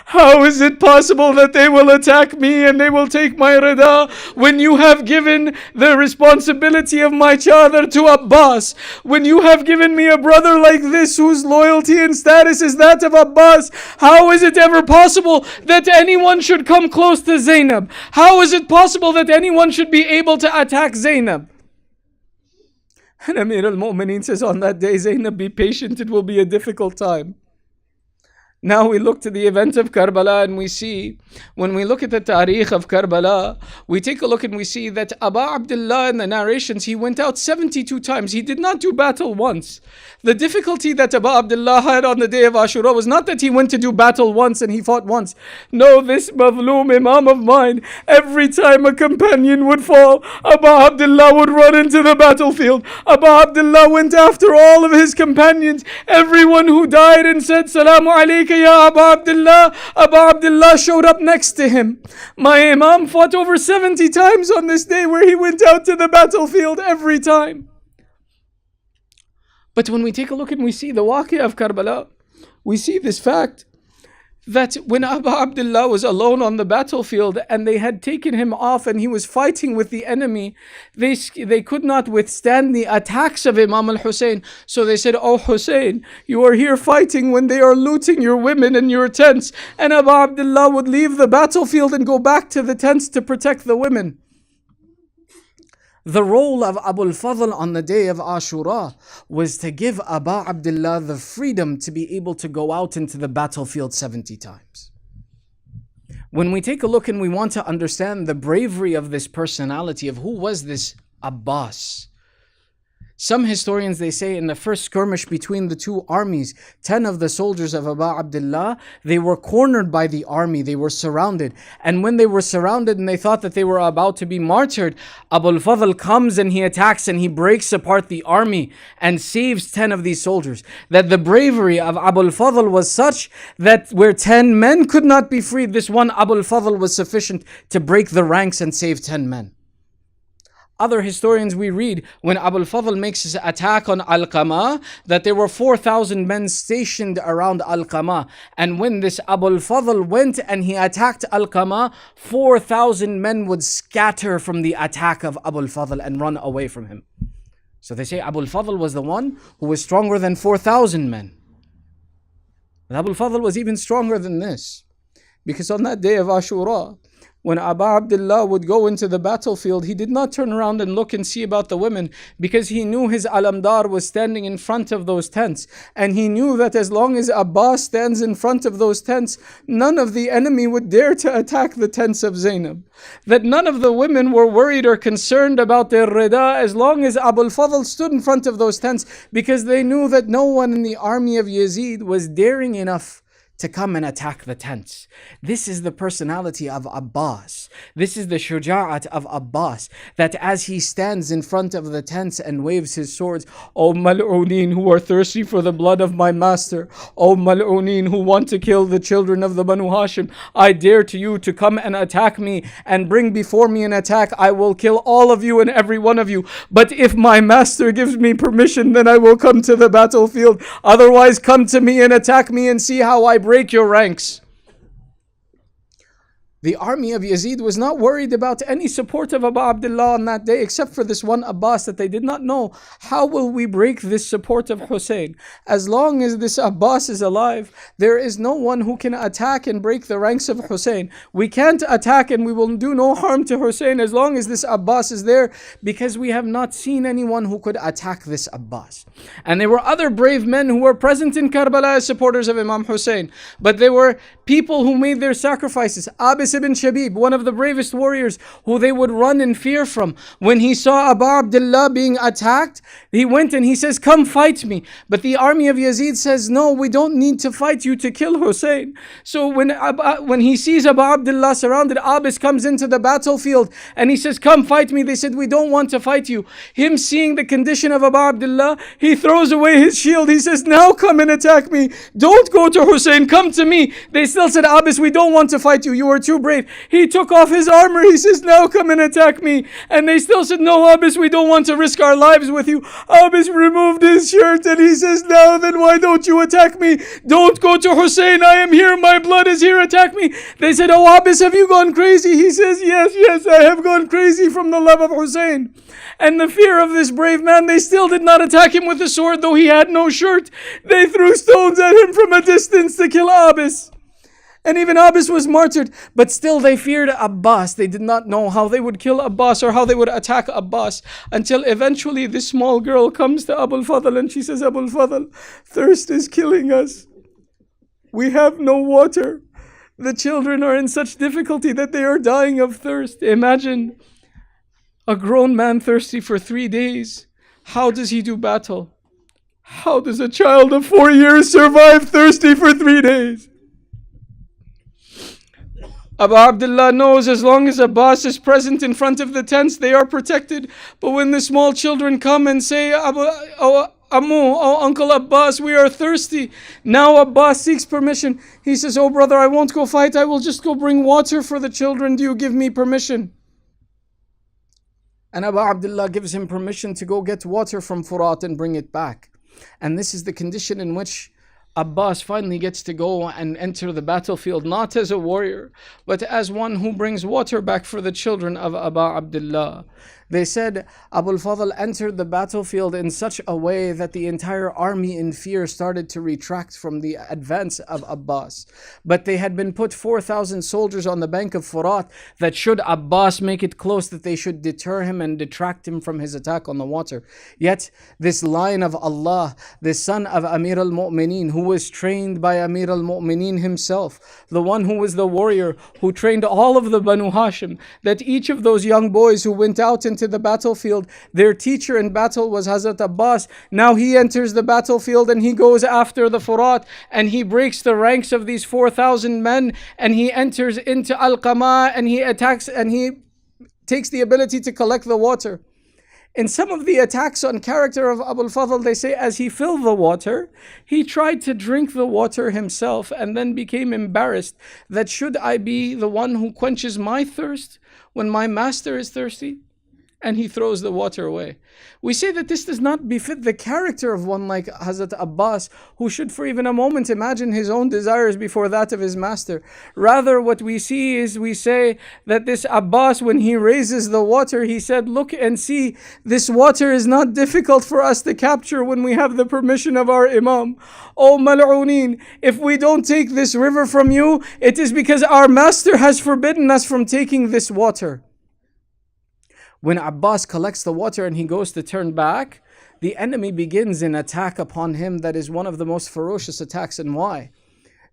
How is it possible that they will attack me and they will take my rida when you have given the responsibility of my chadar to Abbas? When you have given me a brother like this whose loyalty and status is that of Abbas, how is it ever possible that anyone should come close to Zainab? How is it possible that anyone should be able to attack Zainab? And Amir al-Mu'mineen says, on that day, Zainab, be patient, it will be a difficult time. Now we look to the event of Karbala and we see, when we look at the Tariq of Karbala, we take a look and we see that Abu Abdullah in the narrations, he went out 72 times. He did not do battle once. The difficulty that Abu Abdullah had on the day of Ashura was not that he went to do battle once and he fought once. No, this Mazloom Imam of mine, every time a companion would fall, Abu Abdullah would run into the battlefield. Abu Abdullah went after all of his companions, everyone who died, and said, Salamu alayka ya Abu Abdullah. Abu Abdullah showed up next to him. My Imam fought over 70 times on this day where he went out to the battlefield every time. But when we take a look and we see the waqi of Karbala, we see this fact that when Abu Abdullah was alone on the battlefield and they had taken him off and he was fighting with the enemy, they could not withstand the attacks of Imam al-Hussein. So they said, Oh Hussein, you are here fighting when they are looting your women and your tents. And Abu Abdullah would leave the battlefield and go back to the tents to protect the women. The role of Abu al-Fadl on the day of Ashura was to give Abu Abdullah the freedom to be able to go out into the battlefield 70 times. When we take a look and we want to understand the bravery of this personality, of who was this Abbas, some historians, they say in the first skirmish between the two armies, 10 of the soldiers of Abu Abdullah, they were cornered by the army, they were surrounded. And when they were surrounded and they thought that they were about to be martyred, Abu al-Fadl comes and he attacks and he breaks apart the army and saves 10 of these soldiers. That the bravery of Abu al-Fadl was such that where 10 men could not be freed, this one Abu al-Fadl was sufficient to break the ranks and save 10 men. Other historians, we read when Abu al-Fadl makes his attack on Al-Qama that there were 4,000 men stationed around Al-Qama. And when this Abu al-Fadl went and he attacked Al-Qama, 4,000 men would scatter from the attack of Abu al-Fadl and run away from him. So they say Abu al-Fadl was the one who was stronger than 4,000 men. And Abu al-Fadl was even stronger than this. Because on that day of Ashura, when Abu Abdullah would go into the battlefield, he did not turn around and look and see about the women, because he knew his alamdar was standing in front of those tents. And he knew that as long as Abbas stands in front of those tents, none of the enemy would dare to attack the tents of Zainab. That none of the women were worried or concerned about their rida as long as Abu al-Fadl stood in front of those tents, because they knew that no one in the army of Yazid was daring enough to come and attack the tents. This is the personality of Abbas. This is the shuja'at of Abbas, that as he stands in front of the tents and waves his swords, O mal'uneen who are thirsty for the blood of my master, O mal'uneen who want to kill the children of the Banu Hashim, I dare to you to come and attack me and bring before me an attack. I will kill all of you and every one of you. But if my master gives me permission, then I will come to the battlefield. Otherwise, come to me and attack me and see how I break your ranks. The army of Yazid was not worried about any support of Abu Abdullah on that day, except for this one Abbas, that they did not know, how will we break this support of Hussein? As long as this Abbas is alive, there is no one who can attack and break the ranks of Hussein. We can't attack and we will do no harm to Hussein as long as this Abbas is there, because we have not seen anyone who could attack this Abbas. And there were other brave men who were present in Karbala as supporters of Imam Hussein, but they were people who made their sacrifices. Abis ibn Shabib, one of the bravest warriors who they would run in fear from, when he saw Abu Abdullah being attacked, he went and he says, come fight me. But the army of Yazid says, no, we don't need to fight you to kill Hussein. So when he sees Abu Abdullah surrounded, Abis comes into the battlefield and he says, come fight me. They said, we don't want to fight you. Him seeing the condition of Abu Abdullah, he throws away his shield. He says, now come and attack me. Don't go to Hussein, come to me. They still said, Abis, we don't want to fight you. You are too brave. He took off his armor. He says, now come and attack me. And they still said, no, Abis, we don't want to risk our lives with you. Abis removed his shirt and he says, now then why don't you attack me? Don't go to Hussein. I am here. My blood is here. Attack me. They said, oh Abis, have you gone crazy? He says, yes, I have gone crazy from the love of Hussein. And the fear of this brave man, they still did not attack him with a sword, though he had no shirt. They threw stones at him from a distance to kill Abis. And even Abis was martyred, but still they feared Abbas. They did not know how they would kill Abbas or how they would attack Abbas, until eventually this small girl comes to Abu al-Fadl and she says, Abu al-Fadl, thirst is killing us. We have no water. The children are in such difficulty that they are dying of thirst. Imagine a grown man thirsty for 3 days. How does he do battle? How does a child of 4 years survive thirsty for 3 days? Abu Abdullah knows as long as Abbas is present in front of the tents, they are protected. But when the small children come and say, Ammu, oh Uncle Abbas, we are thirsty. Now Abbas seeks permission. He says, oh brother, I won't go fight. I will just go bring water for the children. Do you give me permission? And Abu Abdullah gives him permission to go get water from Furat and bring it back. And this is the condition in which Abbas finally gets to go and enter the battlefield, not as a warrior, but as one who brings water back for the children of Abu Abdullah. They said Abu al-Fadl entered the battlefield in such a way that the entire army in fear started to retract from the advance of Abbas. But they had been put 4,000 soldiers on the bank of Furat that should Abbas make it close, that they should deter him and detract him from his attack on the water. Yet this lion of Allah, the son of Amir al-Mu'mineen, who was trained by Amir al-Mu'mineen himself, the one who was the warrior who trained all of the Banu Hashim, that each of those young boys who went out into the battlefield, their teacher in battle was Hazrat Abbas. Now he enters the battlefield and he goes after the Furat and he breaks the ranks of these 4,000 men and he enters into Al-Qama and he attacks and he takes the ability to collect the water. In some of the attacks on character of Abu al-Fadl, they say as he filled the water, he tried to drink the water himself and then became embarrassed that should I be the one who quenches my thirst when my master is thirsty? And he throws the water away. We say that this does not befit the character of one like Hazrat Abbas, who should for even a moment imagine his own desires before that of his master. Rather, what we see is we say that this Abbas, when he raises the water, he said, look and see, this water is not difficult for us to capture when we have the permission of our Imam. Oh Mal'ooneen, if we don't take this river from you, it is because our master has forbidden us from taking this water. When Abbas collects the water and he goes to turn back, the enemy begins an attack upon him that is one of the most ferocious attacks. And why?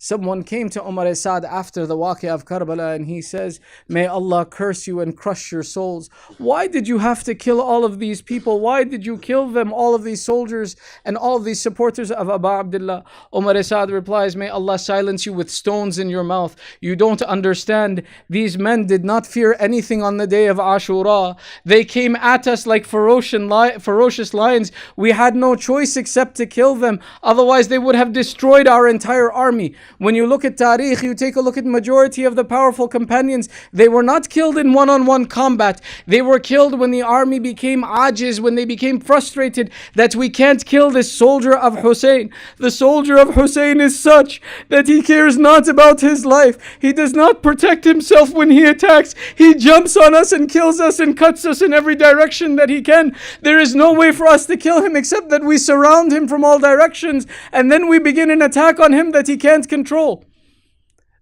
Someone came to Umar Sa'd after the Waqi' of Karbala and he says, may Allah curse you and crush your souls. Why did you have to kill all of these people? Why did you kill them, all of these soldiers and all of these supporters of Abu Abdullah? Umar Sa'd replies, may Allah silence you with stones in your mouth. You don't understand. These men did not fear anything on the day of Ashura. They came at us like ferocious lions. We had no choice except to kill them. Otherwise they would have destroyed our entire army. When you look at Tariq, you take a look at majority of the powerful companions, they were not killed in one-on-one combat. They were killed when the army became ajiz, when they became frustrated that we can't kill this soldier of Hussein. The soldier of Hussein is such that he cares not about his life. He does not protect himself when he attacks. He jumps on us and kills us and cuts us in every direction that he can. There is no way for us to kill him except that we surround him from all directions and then we begin an attack on him that he can't control.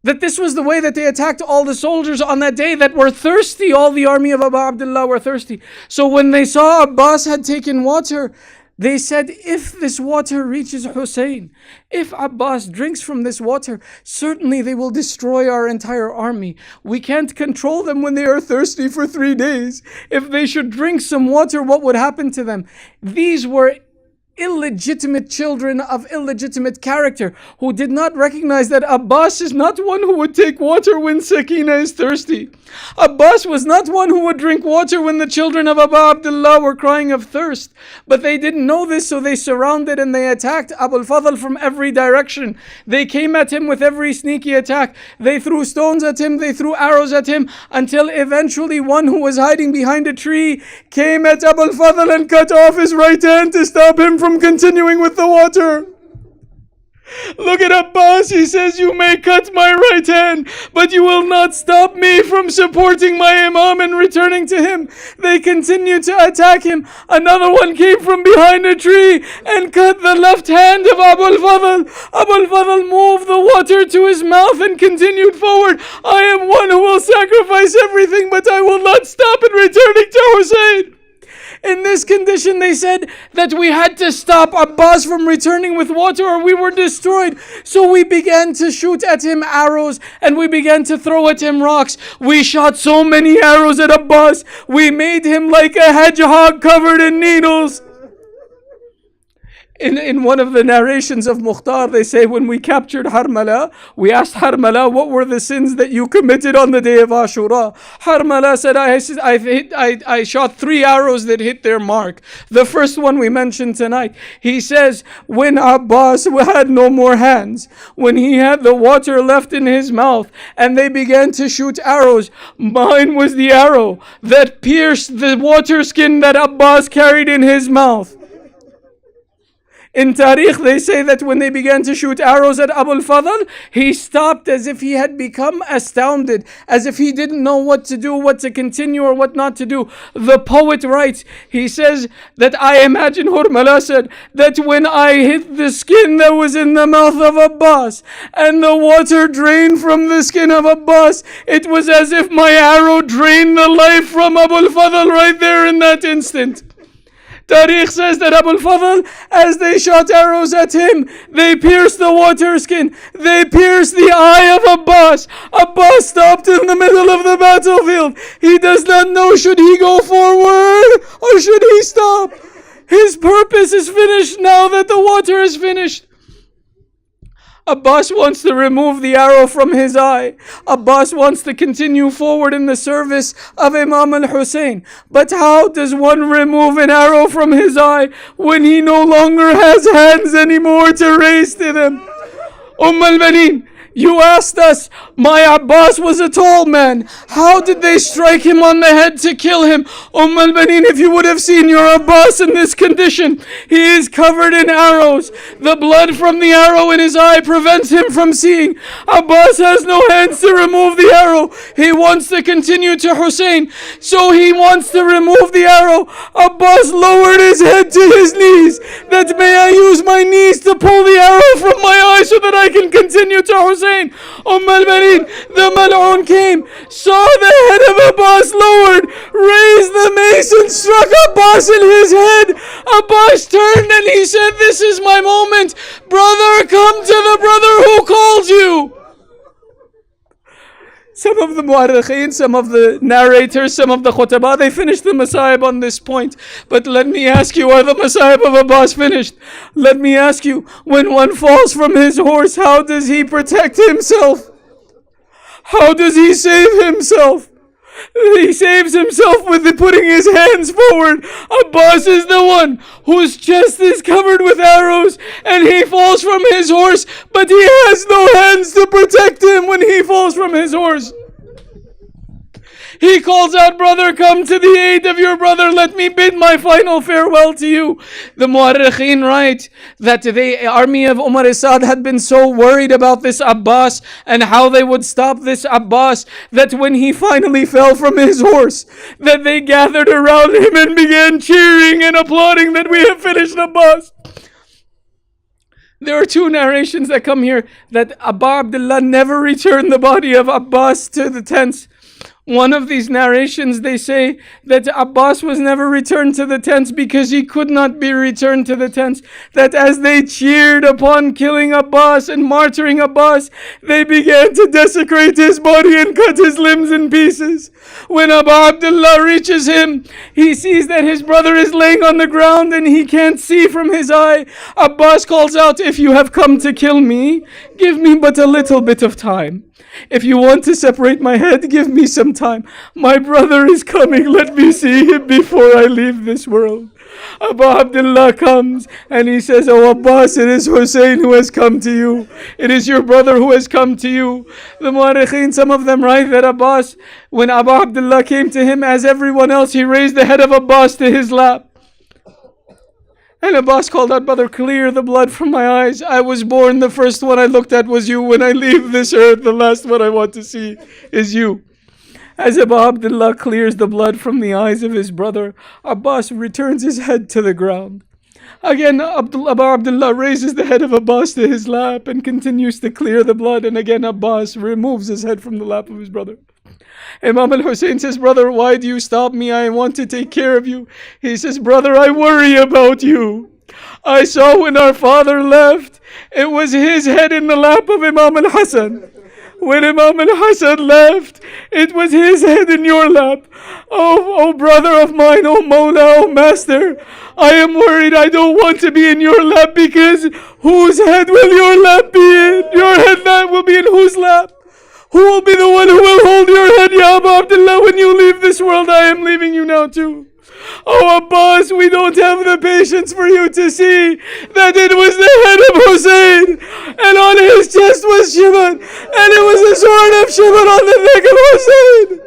That this was the way that they attacked all the soldiers on that day that were thirsty. All the army of Abu Abdullah were thirsty. So when they saw Abbas had taken water, they said, if this water reaches Hussein, if Abbas drinks from this water, certainly they will destroy our entire army. We can't control them when they are thirsty for 3 days. If they should drink some water, what would happen to them? These were illegitimate children of illegitimate character who did not recognize that Abbas is not one who would take water when Sakina is thirsty. Abbas was not one who would drink water when the children of Abu Abdullah were crying of thirst. But they didn't know this, so they surrounded and they attacked Abu al-Fadl from every direction. They came at him with every sneaky attack. They threw stones at him, they threw arrows at him, until eventually one who was hiding behind a tree came at Abu al-Fadl and cut off his right hand to stop him from continuing with the water. Look at Abbas, he says, you may cut my right hand, but you will not stop me from supporting my Imam and returning to him. They continued to attack him. Another one came from behind a tree and cut the left hand of Abu al-Fadl. Abu al-Fadl moved the water to his mouth and continued forward. I am one who will sacrifice everything, but I will not stop in returning to Hussein. In this condition, they said that we had to stop Abbas from returning with water or we were destroyed. So we began to shoot at him arrows and we began to throw at him rocks. We shot so many arrows at Abbas, we made him like a hedgehog covered in needles. In one of the narrations of Mukhtar, they say when we captured Harmala, we asked Harmala, what were the sins that you committed on the day of Ashura? Harmala said, I shot 3 arrows that hit their mark. The first one we mentioned tonight. He says, when Abbas had no more hands, when he had the water left in his mouth, and they began to shoot arrows, mine was the arrow that pierced the water skin that Abbas carried in his mouth. In Tariq, they say that when they began to shoot arrows at Abu al-Fadl, he stopped as if he had become astounded, as if he didn't know what to do, what to continue or what not to do. The poet writes, he says that I imagine, Hurmala said, that when I hit the skin that was in the mouth of Abbas, and the water drained from the skin of Abbas, it was as if my arrow drained the life from Abu al-Fadl right there in that instant. Tariq says that Abu al-Fadl, as they shot arrows at him, they pierced the water skin, they pierced the eye of Abbas. Abbas stopped in the middle of the battlefield. He does not know, should he go forward or should he stop? His purpose is finished now that the water is finished. Abbas wants to remove the arrow from his eye. Abbas wants to continue forward in the service of Imam al-Husayn. But how does one remove an arrow from his eye when he no longer has hands anymore to raise to them? al-Baneen, you asked us, my Abbas was a tall man. How did they strike him on the head to kill him? al-Baneen, if you would have seen your Abbas in this condition, he is covered in arrows. The blood from the arrow in his eye prevents him from seeing. Abbas has no hands to remove the arrow. He wants to continue to Hussein, so he wants to remove the arrow. Abbas lowered his head to his knees. That may I use my knees to pull the arrow from my eye so that I can continue to Hussein. al-Baneen, the Mal'un came, saw the head of Abbas lowered, raised the mace and struck Abbas in his head. Abbas turned and he said, this is my moment. Brother, come to the brother who calls you. Some of the mu'arrikheen, some of the narrators, some of the khutbah, they finished the Masayib on this point. But let me ask you, are the Masayib of Abbas finished? Let me ask you, when one falls from his horse, how does he protect himself? How does he save himself? He saves himself with putting his hands forward. Abbas is the one whose chest is covered with arrows and he falls from his horse, but he has no hands to protect him when he falls from his horse. He calls out, brother, come to the aid of your brother. Let me bid my final farewell to you. The Mu'arrikheen write that the army of Umar Asad had been so worried about this Abbas and how they would stop this Abbas that when he finally fell from his horse, that they gathered around him and began cheering and applauding that we have finished Abbas. There are 2 narrations that come here that Abu Abdullah never returned the body of Abbas to the tents. One of these narrations, they say that Abbas was never returned to the tents because he could not be returned to the tents. That as they cheered upon killing Abbas and martyring Abbas, they began to desecrate his body and cut his limbs in pieces. When Abu Abdullah reaches him, he sees that his brother is laying on the ground and he can't see from his eye. Abbas calls out, if you have come to kill me, give me but a little bit of time. If you want to separate my head, give me some time. My brother is coming. Let me see him before I leave this world. Abu Abdullah comes and he says, oh Abbas, it is Hussein who has come to you. It is your brother who has come to you. The Mu'arrikheen, some of them write that Abbas, when Abu Abdullah came to him, as everyone else, he raised the head of Abbas to his lap. And Abbas called out, brother, clear the blood from my eyes. I was born, the first one I looked at was you. When I leave this earth, the last one I want to see is you. As Abu Abdullah clears the blood from the eyes of his brother, Abbas returns his head to the ground. Again, Abu Abdullah raises the head of Abbas to his lap and continues to clear the blood. And again, Abbas removes his head from the lap of his brother. Imam al-Hussein says, brother, why do you stop me? I want to take care of you. He says, brother, I worry about you. I saw when our father left, it was his head in the lap of Imam al-Hassan. When Imam al-Hassan left, it was his head in your lap. Oh brother of mine, oh Mawla, oh master, I am worried. I don't want to be in your lap, because whose head will your lap be in? Your head will be in whose lap? Who will be the one who will hold your head, Ya Abu Abdullah, when you leave this world? I am leaving you now too. Oh Abbas, we don't have the patience for you to see that it was the head of Hussein, and on his chest was Shimon, and it was the sword of Shimon on the neck of Hussein.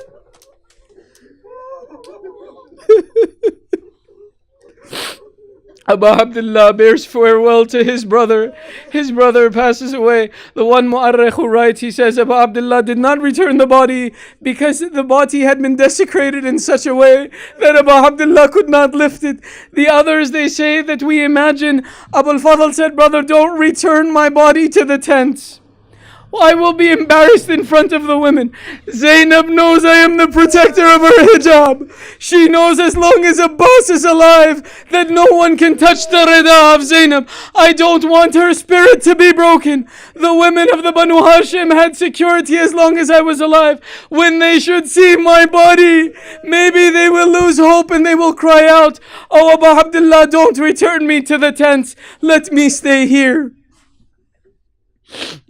Abu Abdullah bears farewell to his brother. His brother passes away. The one Mu'arrikh who writes, he says, Abu Abdullah did not return the body because the body had been desecrated in such a way that Abu Abdullah could not lift it. The others, they say that we imagine Abu al-Fadl said, brother, don't return my body to the tents. I will be embarrassed in front of the women. Zainab knows I am the protector of her hijab. She knows as long as Abbas is alive that no one can touch the rida of Zainab. I don't want her spirit to be broken. The women of the Banu Hashim had security as long as I was alive. When they should see my body, maybe they will lose hope and they will cry out, oh Abu Abdullah, don't return me to the tents. Let me stay here.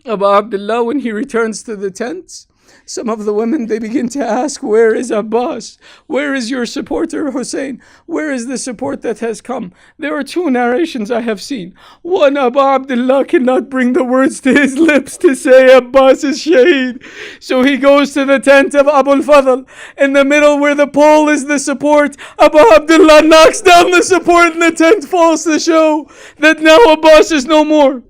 Abu Abdullah, when he returns to the tents, some of the women, they begin to ask, where is Abbas? Where is your supporter Hussein? Where is the support that has come? There are two narrations I have seen. One, Abu Abdullah cannot bring the words to his lips to say Abbas is shaheed. So he goes to the tent of Abu al-Fadl. In the middle where the pole is the support, Abu Abdullah knocks down the support and the tent falls to show that now Abbas is no more.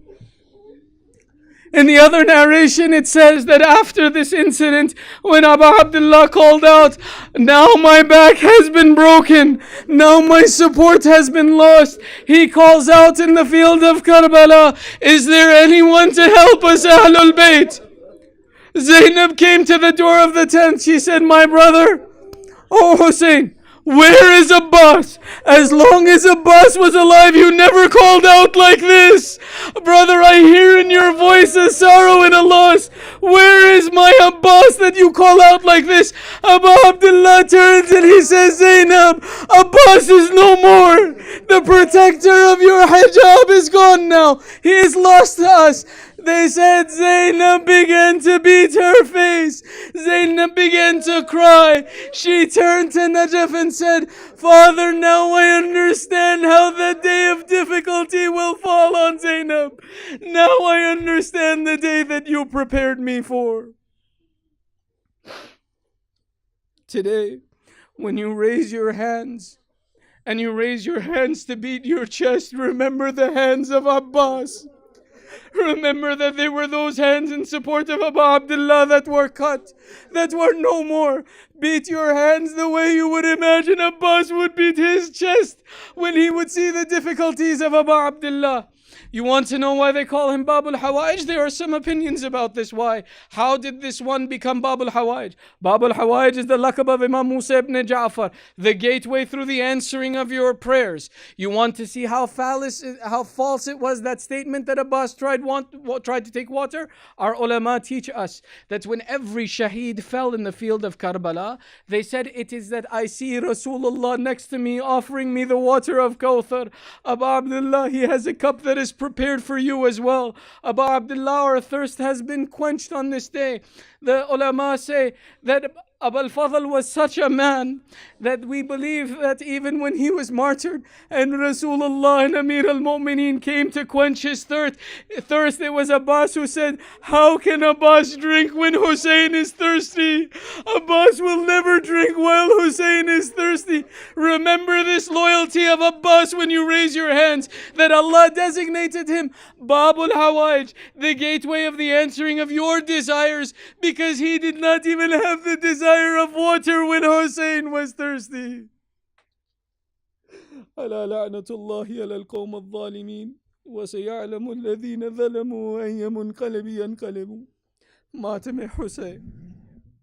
In the other narration, it says that after this incident, when Abu Abdullah called out, now my back has been broken, now my support has been lost, he calls out in the field of Karbala, is there anyone to help us, Ahlul Bayt? Zainab came to the door of the tent. She said, my brother, oh Hussein, where is Abbas? As long as Abbas was alive, you never called out like this. Brother, I hear in your voice a sorrow and a loss. Where is my Abbas that you call out like this? Abu Abdullah turns and he says, Zainab, Abbas is no more. The protector of your hijab is gone now. He is lost to us. They said Zainab began to beat her face. Zainab began to cry. She turned to Najaf and said, Father, now I understand how the day of difficulty will fall on Zainab. Now I understand the day that you prepared me for. Today, when you raise your hands, and you raise your hands to beat your chest, remember the hands of Abbas. Remember that they were those hands in support of Abu Abdullah that were cut, that were no more. Beat your hands the way you would imagine Abbas would beat his chest when he would see the difficulties of Abu Abdullah. You want to know why they call him Bab al-Hawa'ij? There are some opinions about this. Why? How did this one become Bab al-Hawa'ij? Bab al-Hawa'ij is the laqab of Imam Musa ibn Ja'far, the gateway through the answering of your prayers. You want to see how false it was, that statement that Abbas tried to take water? Our ulama teach us that when every shaheed fell in the field of Karbala, they said, it is that I see Rasulullah next to me offering me the water of Kawthar. Abu Abdullah, he has a cup that is prepared for you as well. Abu Abdullah, our thirst has been quenched on this day. The ulama say that Abu al-Fadl was such a man that we believe that even when he was martyred and Rasulullah and Amir al-Mu'mineen came to quench his thirst, it was Abbas who said, how can Abbas drink when Hussein is thirsty? Abbas will never drink while Hussein is thirsty. Remember this loyalty of Abbas when you raise your hands, that Allah designated him Babul Hawaj, the gateway of the answering of your desires, because he did not even have the desire of water when Hussein was thirsty. ألا لعنة الله على القوم الظالمين وسيعلم الذين ظلموا أي منقلب ينقلبون. ماتم Hussein.